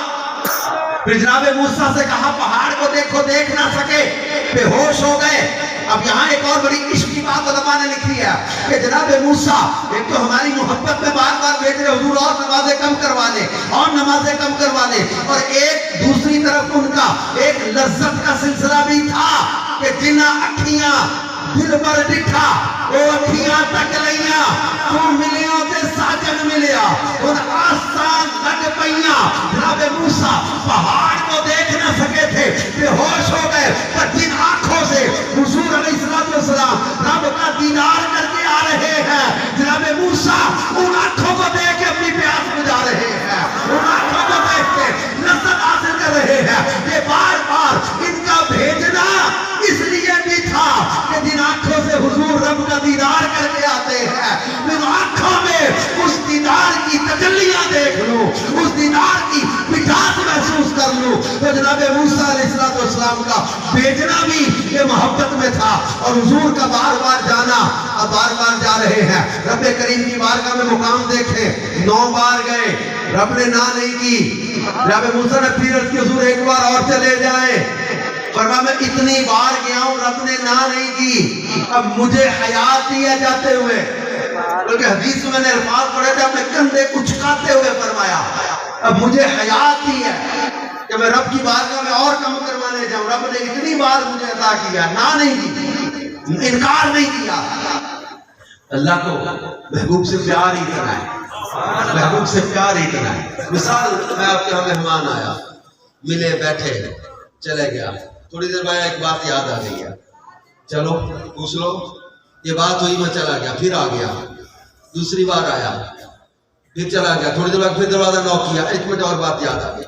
پھر جناب موسیٰ سے کہا پہاڑ کو دیکھو، دیکھ نہ سکے، بے ہوش ہو گئے۔ اب یہاں ایک اور بڑی عشق کی بات علماء نے لکھی ہے کہ جناب موسیٰ ایک تو ہماری محبت میں بار بار بھیج رہے حضور اور نمازیں کم کروا لے، اور نمازیں کم کروا لے، اور ایک دوسری طرف ان کا ایک لذت کا سلسلہ بھی تھا کہ جنہ اکھیاں دل پر ڈٹھا وہ اکھیاں تک لئیاں، تو ملیوں تے ساجن ملیا، ان آسان لگ پئیاں۔ جناب موسیٰ پہاڑ کو دیکھ نہ سکے تھے، بے ہوش ہو گئے، پر جن آنکھوں سے حضور علیہ السلام رب کا دیدار کر کے آ رہے ہیں، جناب موسیٰ ان آنکھوں کو دیکھ کے اپنی پیاس بجھا رہے ہیں، ان آنکھوں کو دیکھ کے لذت حاصل کر رہے ہیں۔ یہ بار بار ان کا بھیجنا اس لیے بھی تھا کہ جن آنکھوں سے حضور رب کا دیدار کر کے آتے ہیں، ان آنکھوں میں اس دیدار کی تجلیاں دیکھ لوں، اس دیدار کی مٹھاس محسوس کر لوں۔ تو جناب موسیٰ علیہ السلام کا بھیجنا بھی یہ محبت میں تھا، اور حضور کا بار بار جانا، اب بار بار جا رہے ہیں۔ رب کریم کی بارگاہ میں مقام دیکھیں، 9 بار گئے، رب نے نہ نہیں کی۔ جناب موسیٰ نے پھر عرض کی حضور ایک بار اور چلے جائیں، فرمایا میں اتنی بار گیا ہوں، رب نے نہ نہیں کی، اب مجھے حیات دیا جاتے ہوئے، بلکہ حدیث میں نے الفاظ پڑھے تھے اپنے کندھے اچکاتے ہوئے فرمایا اب مجھے حیات دی ہے کہ میں رب کی بارگاہ میں اور کم کروانے جاؤں۔ رب نے اتنی بار مجھے عطا کیا، نہ نہیں کی، انکار نہیں کیا۔ اللہ کو محبوب سے پیار ہی اتنا ہے، محبوب سے پیار ہی اتنا ہے۔ مثال میں آپ کے یہاں مہمان آیا، ملے بیٹھے چلے گیا، تھوڑی دیر بعد ایک بات یاد آ گئی ہے، چلو پوچھ لو، یہ بات ہوئی، میں چلا گیا، پھر آ گیا، دوسری بار آیا، پھر چلا گیا، تھوڑی دیر بعد پھر دروازہ نوک کیا، 1 منٹ اور بات یاد آ گئی،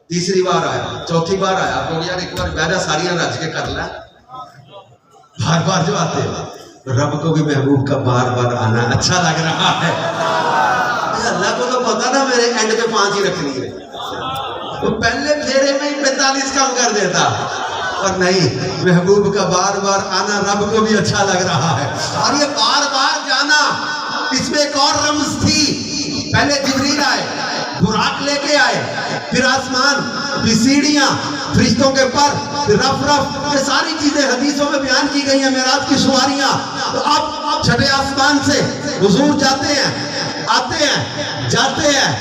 تیسری بار آیا، چوتھی بار آیا، آپ لوگ یار ایک بار بیٹھا ساریاں رج کے کر لیں، بار بار جو آتے ہیں رب کو بھی محبوب کا بار بار آنا اچھا لگ رہا ہے۔ اللہ کو تو پتا نا میرے اینڈ پہ 5 ہی رکھنی ہے، تو پہلے پھیرے میں 45 کم کر دیتا، اور نہیں، محبوب کا بار بار آنا رب کو بھی اچھا لگ رہا ہے۔ اور یہ بار بار جانا، اس میں ایک اور رمز تھی، پہلے جبریل آئے، براق لے کے آئے، پھر آسمان، پھر سیڑھیاں، فرشتوں کے پر، پھر رف رف، یہ ساری چیزیں حدیثوں میں بیان کی گئی ہیں، معراج کی سواریاں۔ تو اب چھٹے آسمان سے حضور جاتے ہیں، آتے ہیں، جاتے ہیں،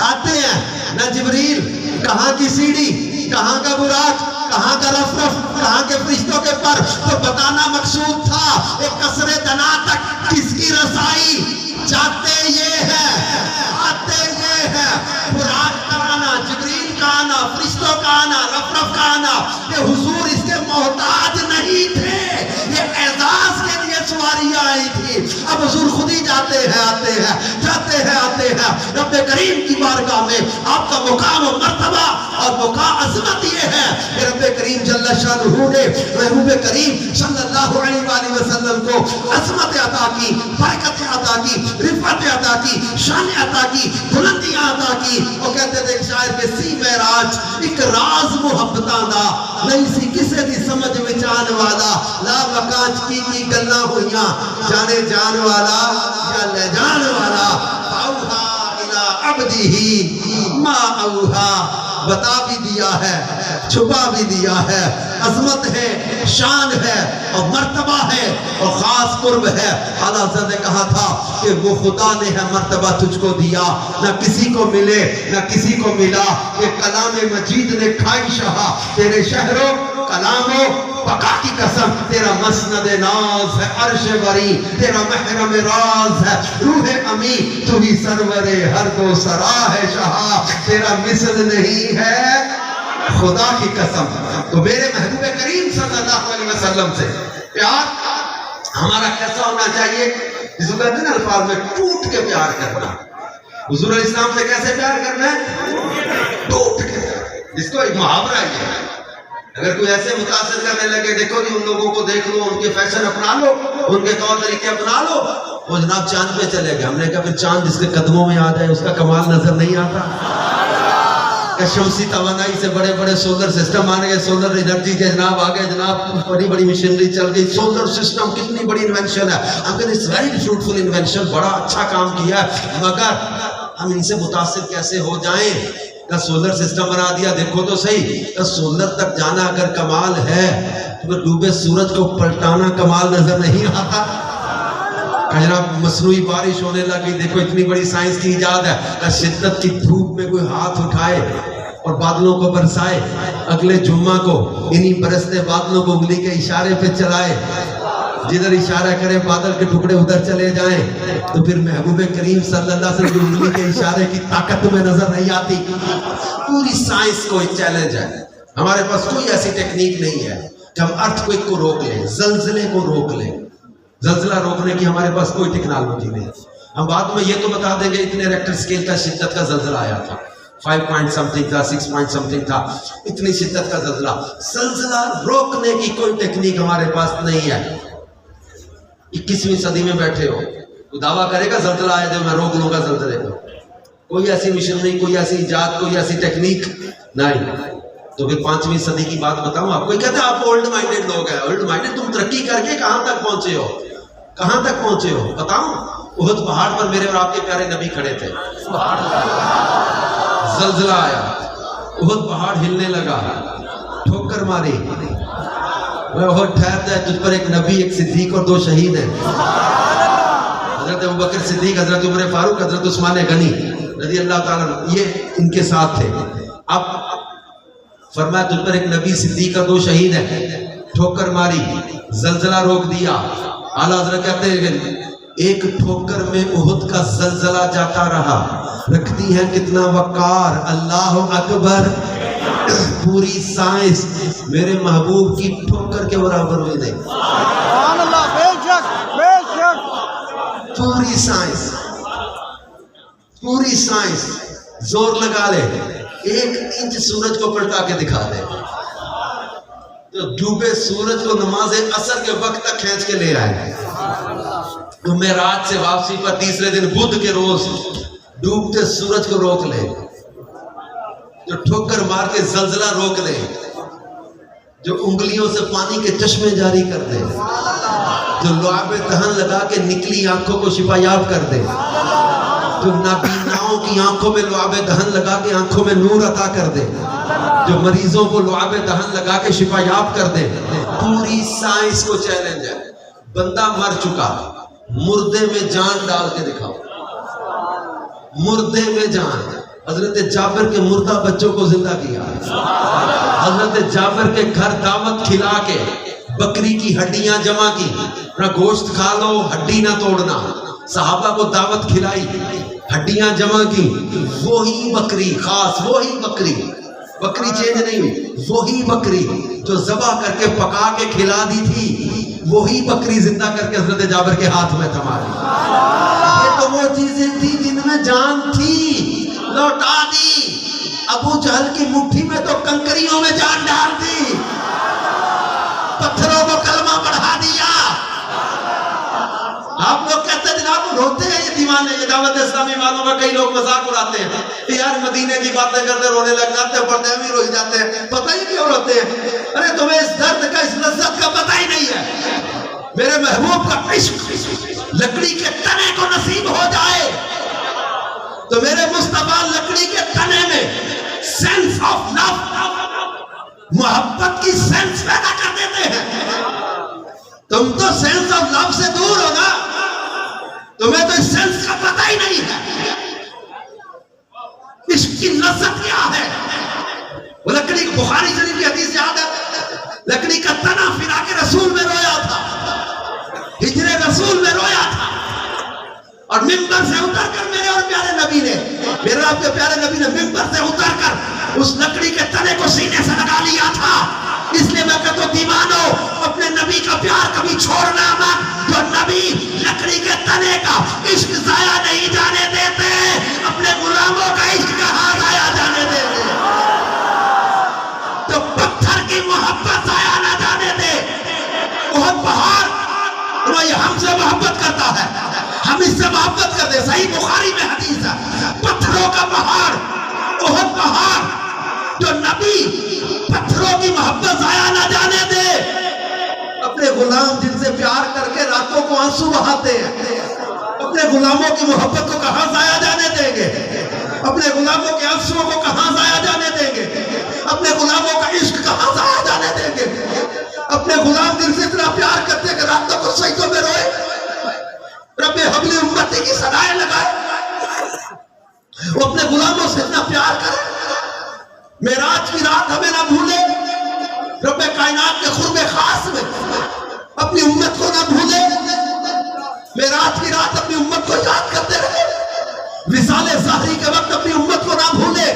آتے ہیں، نہ جبریل، کہاں کی سیڑھی، کہاں کا براق، کہاں کا رف رف، کہاں کے فرشتوں کے پر، تو بتانا مقصود تھا ایک قصر دنا تک کس کی رسائی، جاتے یہ ہے، آتے یہ ہے، براق کا آنا، جبریل کا آنا، فرشتوں کا آنا، رف رف کا آنا، یہ حضور اس کے محتاج نہیں تھے، یہ اعزاز کے لیے سواریاں آئی تھی۔ اب حضور خود ہی جاتے ہیں، آتے ہیں، جاتے ہیں، آتے ہیں۔ رب کریم کی بارگاہ میں آپ کا مقام و مرتبہ اور مقام عظمت یہ ہے کہ رب کریم جل شانہ نے محبوب کریم صلی اللہ علیہ وآلہ وسلم کو عظمت عطا کی، برکت عطا کی، رفعت عطا کی، شان عطا کی، بلندیاں عطا کی۔ وہ کہتے تھے شاعر کے سی معراج ایک راز محبتاں دا نہیں سی کسے دی سمجھ وچ شان والا لا وکانچ کی گلاں ہویاں جانے جان والا یا لے جان والا اوہا الی عبدہ ما اوہا بتا بھی دیا ہے چھپا بھی دیا ہے عظمت ہے شان ہے اور مرتبہ ہے اور خاص قرب ہے اعلیٰ حضرت نے کہا تھا کہ وہ خدا نے ہے مرتبہ تجھ کو دیا نہ کسی کو ملے نہ کسی کو ملا کہ کلام مجید نے کھائی شہا تیرے شہروں کلاموں بقا کی قسم تیرا مسند ناز ہے عرش بری تیرا محرم راز ہے روح امی تو ہی سرور ہر دو سرا ہے شہا تیرا مثل نہیں ہے خدا کی قسم تو میرے محبوب کریم صلی اللہ علیہ وسلم سے پیار ہمارا کیسا ہونا چاہیے جس کو کہتے ہیں نا الفاظ میں ٹوٹ کے پیار کرنا حضور علیہ السلام سے کیسے پیار کرنا ہے ٹوٹ کے جس کو ایک محاورہ ہے اگر کوئی ایسے متاثر کرنے لگے دیکھو جی ان لوگوں کو دیکھ لو ان کے فیشن اپنا لو ان کے طور طریقے اپنا لو وہ جناب چاند پہ چلے گئے ہم نے کہا پھر چاند جس کے قدموں میں آ جائے اس کا کمال نظر نہیں آتا کہ شمسی توانائی سے بڑے بڑے سولر سسٹم آنے گئے سولر انرجی کے جناب آگے جناب بڑی بڑی مشینری چل گئی سولر سسٹم کتنی بڑی انوینشن ہے ہم کہتے ہیں ویری فروٹفل انوینشن بڑا اچھا کام کیا ہے مگر ہم ان سے متاثر کیسے ہو جائیں کہ سولر سسٹم بنا دیا دیکھو تو صحیح کہ سولر تک جانا اگر کمال ہے تو پھر ڈوبے سورج کو پلٹانا کمال نظر نہیں آتا کہ جناب مصنوعی بارش ہونے لگی دیکھو اتنی بڑی سائنس کی ایجاد ہے کہ شدت کی دھوپ میں کوئی ہاتھ اٹھائے اور بادلوں کو برسائے اگلے جمعہ کو انہی برستے بادلوں کو انگلی کے اشارے پہ چلائے جدھر اشارہ کرے بادل کے ٹکڑے ادھر چلے جائیں تو پھر محبوب کریم صلی اللہ علیہ وسلم انگلی کے اشارے کی طاقت میں نظر نہیں آتی پوری سائنس کو ایک چیلنج ہے ہمارے پاس کوئی ایسی ٹیکنیک نہیں ہے کہ ہم ارتھکوئک کو روک لیں زلزلے کو روک لیں زلزلہ روکنے کی ہمارے پاس کوئی ٹیکنالوجی نہیں ہم بعد میں یہ تو بتا دیں گے اتنے ریکٹر سکیل کا شدت کا زلزلہ آیا تھا 5 پوائنٹ سمتھنگ تھا 6 پوائنٹ سمتھنگ تھا اتنی شدت کا زلزلہ روکنے کی کوئی ٹیکنیک ہمارے پاس نہیں ہے 21ویں صدی میں بیٹھے ہو تو دعویٰ کرے گا زلزلہ آئے تو میں روک لوں گا زلزلے کو کوئی ایسی مشنری کوئی ایسی ایجاد کوئی ایسی ٹیکنیک نہیں تو پھر 5ویں صدی کی بات بتاؤں آپ کوئی کہتا ہے آپ اولڈ مائنڈڈ لوگ ہیں اولڈ مائنڈڈ تم ترقی کر کے کہاں تک پہنچے ہو کہاں تک پہنچے ہو بتاؤں احد پہاڑ پر میرے اور آپ کے پیارے نبی کھڑے تھے زلزلہ آیا احد پہاڑ ہلنے لگا ٹھوکر ماری احد ٹھہرتا ہے تجھ پر ایک نبی ایک صدیق اور 2 شہید ہیں حضرت ابوبکر صدیق حضرت عمر فاروق حضرت عثمان غنی رضی اللہ تعالیٰ یہ ان کے ساتھ تھے اب فرمایا تجھ پر ایک نبی صدیق اور 2 شہید ہیں ٹھوکر ماری زلزلہ روک دیا اعلیٰ حضرت کہتے ہیں ایک ٹھوکر میں احد کا زلزلہ جاتا رہا رکھتی ہے کتنا وقار اللہ اکبر پوری سائنس میرے محبوب کی ٹھوکر کے برابر ہوئی نہیں سبحان اللہ بے شک پوری سائنس زور لگا لے 1 انچ سورج کو پلٹا کے دکھا دے تو ڈوبے سورج کو نماز عصر کے وقت تک کھینچ کے لے آئے تو معراج سے واپسی پر تیسرے دن بدھ کے روز ڈوبتے سورج کو روک لے جو ٹھوکر مار کے زلزلہ روک دے جو انگلیوں سے پانی کے چشمے جاری کر دے جو لعاب دہن لگا کے نکلی آنکھوں کو شفا یاب کر دے جو نابیناؤں کی آنکھوں میں لعاب دہن لگا کے آنکھوں میں نور عطا کر دے جو مریضوں کو لعاب دہن لگا کے شفا یاب کر دے پوری سائنس کو چیلنج ہے بندہ مر چکا مردے میں جان ڈال کے دکھاؤ مردے میں جان حضرت جابر کے مردہ بچوں کو زندہ کیا حضرت جابر کے گھر دعوت کھلا کے بکری کی ہڈیاں جمع کی نہ گوشت کھا لو ہڈی نہ توڑنا صحابہ کو دعوت کھلائی ہڈیاں جمع کی وہی بکری خاص وہی بکری چینج نہیں ہوئی وہی بکری جو ذبح کر کے پکا کے کھلا دی تھی وہی بکری زندہ کر کے حضرت جابر کے ہاتھ میں تھما دی یہ تو وہ چیزیں تھی جن میں جان تھی لوٹا دی ابو جہل کی مٹھی میں تو کنکریوں میں جان ڈال دی پتھروں کو کلمہ پڑھا دیا آپ لوگ کہتے کہتے ہیں جناب روتے ہیں یہ دیوانے. یہ دعوت اسلامی والوں کا کئی لوگ مذاق اڑاتے ہیں کہ یار مدینے کی باتیں کرتے رونے لگ جاتے ہیں, پڑھتے ہیں بھی رو جاتے ہیں. پتہ ہی کیوں روتے ہیں؟ ارے تمہیں اس درد کا, اس لذت کا پتہ ہی نہیں ہے. میرے محبوب کا عشق لکڑی کے تنے کو نصیب ہو جائے تو میرے مصطفیٰ لکڑی کے تنے میں سینس آف لو, محبت کی سینس پیدا کر دیتے ہیں. تم تو سینس آف لو سے دور ہو نا, تمہیں تو اس سینس کا پتہ ہی نہیں ہے. عشق کی لذت کیا ہے؟ وہ لکڑی, بخاری شریف کی حدیث یاد ہے, لکڑی کا تنا فراق رسول میں رویا تھا, ہجر رسول میں رویا تھا, اور ممبر سے اتر کر میرے اور پیارے نبی نے, میرے آپ کے پیارے نبی نے ممبر سے اتر کر اس لکڑی کے تنے کو سینے سے لگا لیا تھا. اس لیے میں کہتا ہوں دیوانو, اپنے نبی کا پیار کبھی چھوڑنا مت. جو نبی لکڑی کے تنے کا عشق ضائع نہیں جانے دیتے, اپنے غلاموں کا عشق کہاں ضائع جانے دیتے. تو پتھر کی محبت ضائع نہ جانے دے. بہت پہاڑ یہ ہم سے محبت کرتا ہے, ہم اس سے محبت کرتے ہیں. صحیح بخاری میں حدیث ہے, پتھروں کا پہاڑ, بہت پہاڑ, جو نبی پتھروں کی محبت ضائع نہ جانے دے. اپنے غلام جن سے پیار کر کے راتوں کو آنسو بہاتے ہیں, اپنے غلاموں کی محبت کو کہاں ضائع جانے دیں گے؟ اپنے غلاموں کے آنسوؤں کو کہاں ضائع جانے دیں گے؟ اپنے غلاموں کا عشق کہاں ضائع جانے دیں گے؟ اپنے غلام دل سے اتنا پیار کرتے ہیں کہ راتوں کو سجدوں میں روئے, رب حبل امتی کی صدائیں لگائے. وہ اپنے غلاموں سے اتنا پیار کرے, معراج کی رات ہمیں نہ بھولے, رب کائنات کے قرب خاص میں اپنی امت کو نہ بھولے, معراج کی رات اپنی امت کو یاد کرتے رہے, وصال ظاہری کے وقت اپنی امت کو نہ بھولے,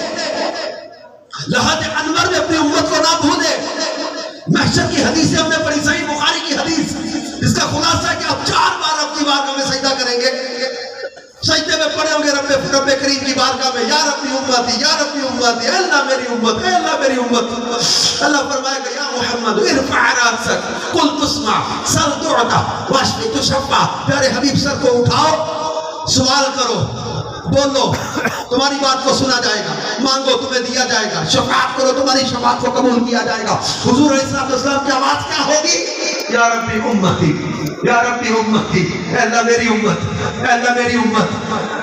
لحد انور میں اپنی امت کو نہ بھولے. محشر کی حدیث ہم نے پڑھی, صحیح بخاری کی حدیث, اس کا خلاصہ ہے کہ آپ 4 بار اپنی بارگاہ میں سجدہ کریں گے. سجدے میں پڑے ہوں گے رب کریم کی بارگاہ میں, یا ربی امتی, یا ربی امتی, اے اللہ میری امت, اے اللہ میری امت. اللہ فرمائے گا یا محمد ارفع راسک قل تسمع سل تعطى واشفع تشفع. پیارے حبیب سر کو اٹھاؤ, سوال کرو, بولو, تمہاری بات کو سنا جائے گا, مانگو تمہیں دیا جائے گا, شفاعت کرو تمہاری شفاعت کو قبول کیا جائے گا. حضور علیہ السلام کی آواز کیا ہوگی؟ یا ربی امتی, یا ربی امتی, اے اللہ میری امت, اے اللہ میری امت.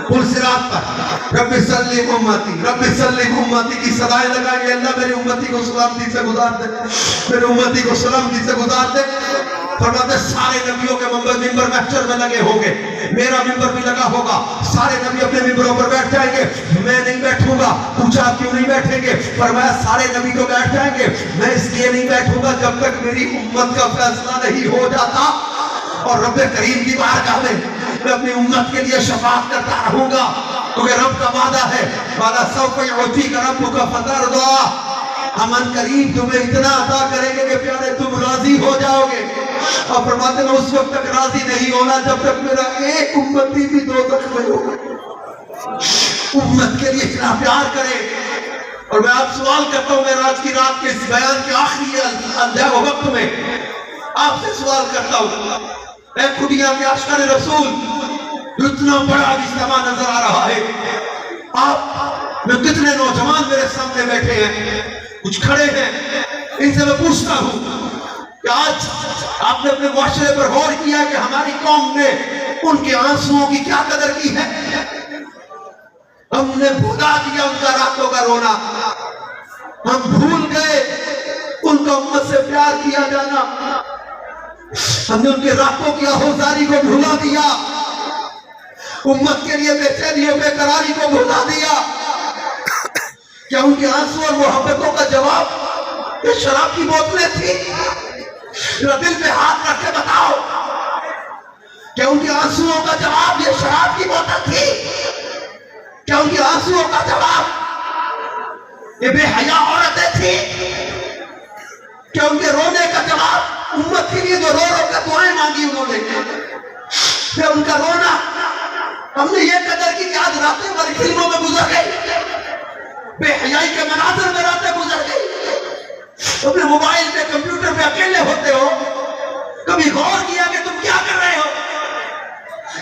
پل صراط پر رب سلم امتی, رب سلم امتی کی صدائیں لگائیں گے, اللہ میری امتی کو سلامتی سے گزار دے, میری امتی کو سلامتی سے گزار دے. فرماتے سارے نبیوں کے ممبر محشر میں لگے ہوں گے, میرا ممبر بھی لگا ہوگا, سارے نبی اپنے ممبروں پر بیٹھ جائیں گے, میں نہیں بیٹھوں گا. پوچھا کیوں نہیں بیٹھیں گے؟ فرمایا سارے نبی تو بیٹھ جائیں گے, میں اس لیے نہیں بیٹھوں گا جب تک میری امت کا فیصلہ نہیں ہو جاتا. اور رب کریم کی بارگاہ میں میں اپنی امت کے لیے شفاعت کرتا رہوں گا, کیونکہ رب کا وعدہ ہے والا سوف یعطیک ربک فترضی, ہم ان قریب تمہیں اتنا عطا کریں گے کہ پیارے تم راضی ہو جاؤ گے. اور فرماتے ہیں اس وقت تک راضی نہیں ہونا جب تک میرا ایک امتی بھی دوزخ میں ہوگا. امت کے لیے اتنا پیار کرے. اور میں آپ سوال کرتا ہوں, معراج کی رات کے اس بیان کے آخری اندھے وقت میں آپ سے سوال کرتا ہوں, اے خدیہ کے عاشقان رسول, اتنا بڑا اجتماع نظر آ رہا ہے, آپ میں کتنے نوجوان میرے سامنے بیٹھے ہیں, کچھ کھڑے ہیں, ان سے میں پوچھتا ہوں کہ آج آپ نے اپنے معاشرے پر غور کیا کہ ہماری قوم نے ان کے آنسوؤں کی کیا قدر کی ہے؟ ہم نے بھولا دیا ان کا راتوں کا رونا, ہم بھول گئے ان کا امت سے پیار کیا جانا, ہم نے ان کے راتوں کی آہوزاری کو بھولا دیا, امت کے لیے بے چینی و بے قراری کو بھولا دیا. کیا ان کے آنسو اور محبتوں کا جواب یہ شراب کی بوتلیں تھی؟ دل پہ ہاتھ رکھ کے بتاؤ, کیا ان کے آنسوؤں کا جواب یہ شراب کی بوتل تھی؟ کیا ان کے آنسوؤں کا جواب یہ بے حیا عورتیں تھی؟ کیا ان کے رونے کا جواب امت کے لیے جو رو رو کر دعائیں مانگی انہوں نے, کیا ان کا رونا ہم نے یہ قدر کی کہ آج راتیں ہماری فلموں میں گزر گئی, بے حیائی کے مناظر میں راتیں گزر گئی. اپنے موبائل پہ کمپیوٹر پہ اکیلے ہوتے ہو, کبھی غور کیا کہ تم کیا کر رہے ہو؟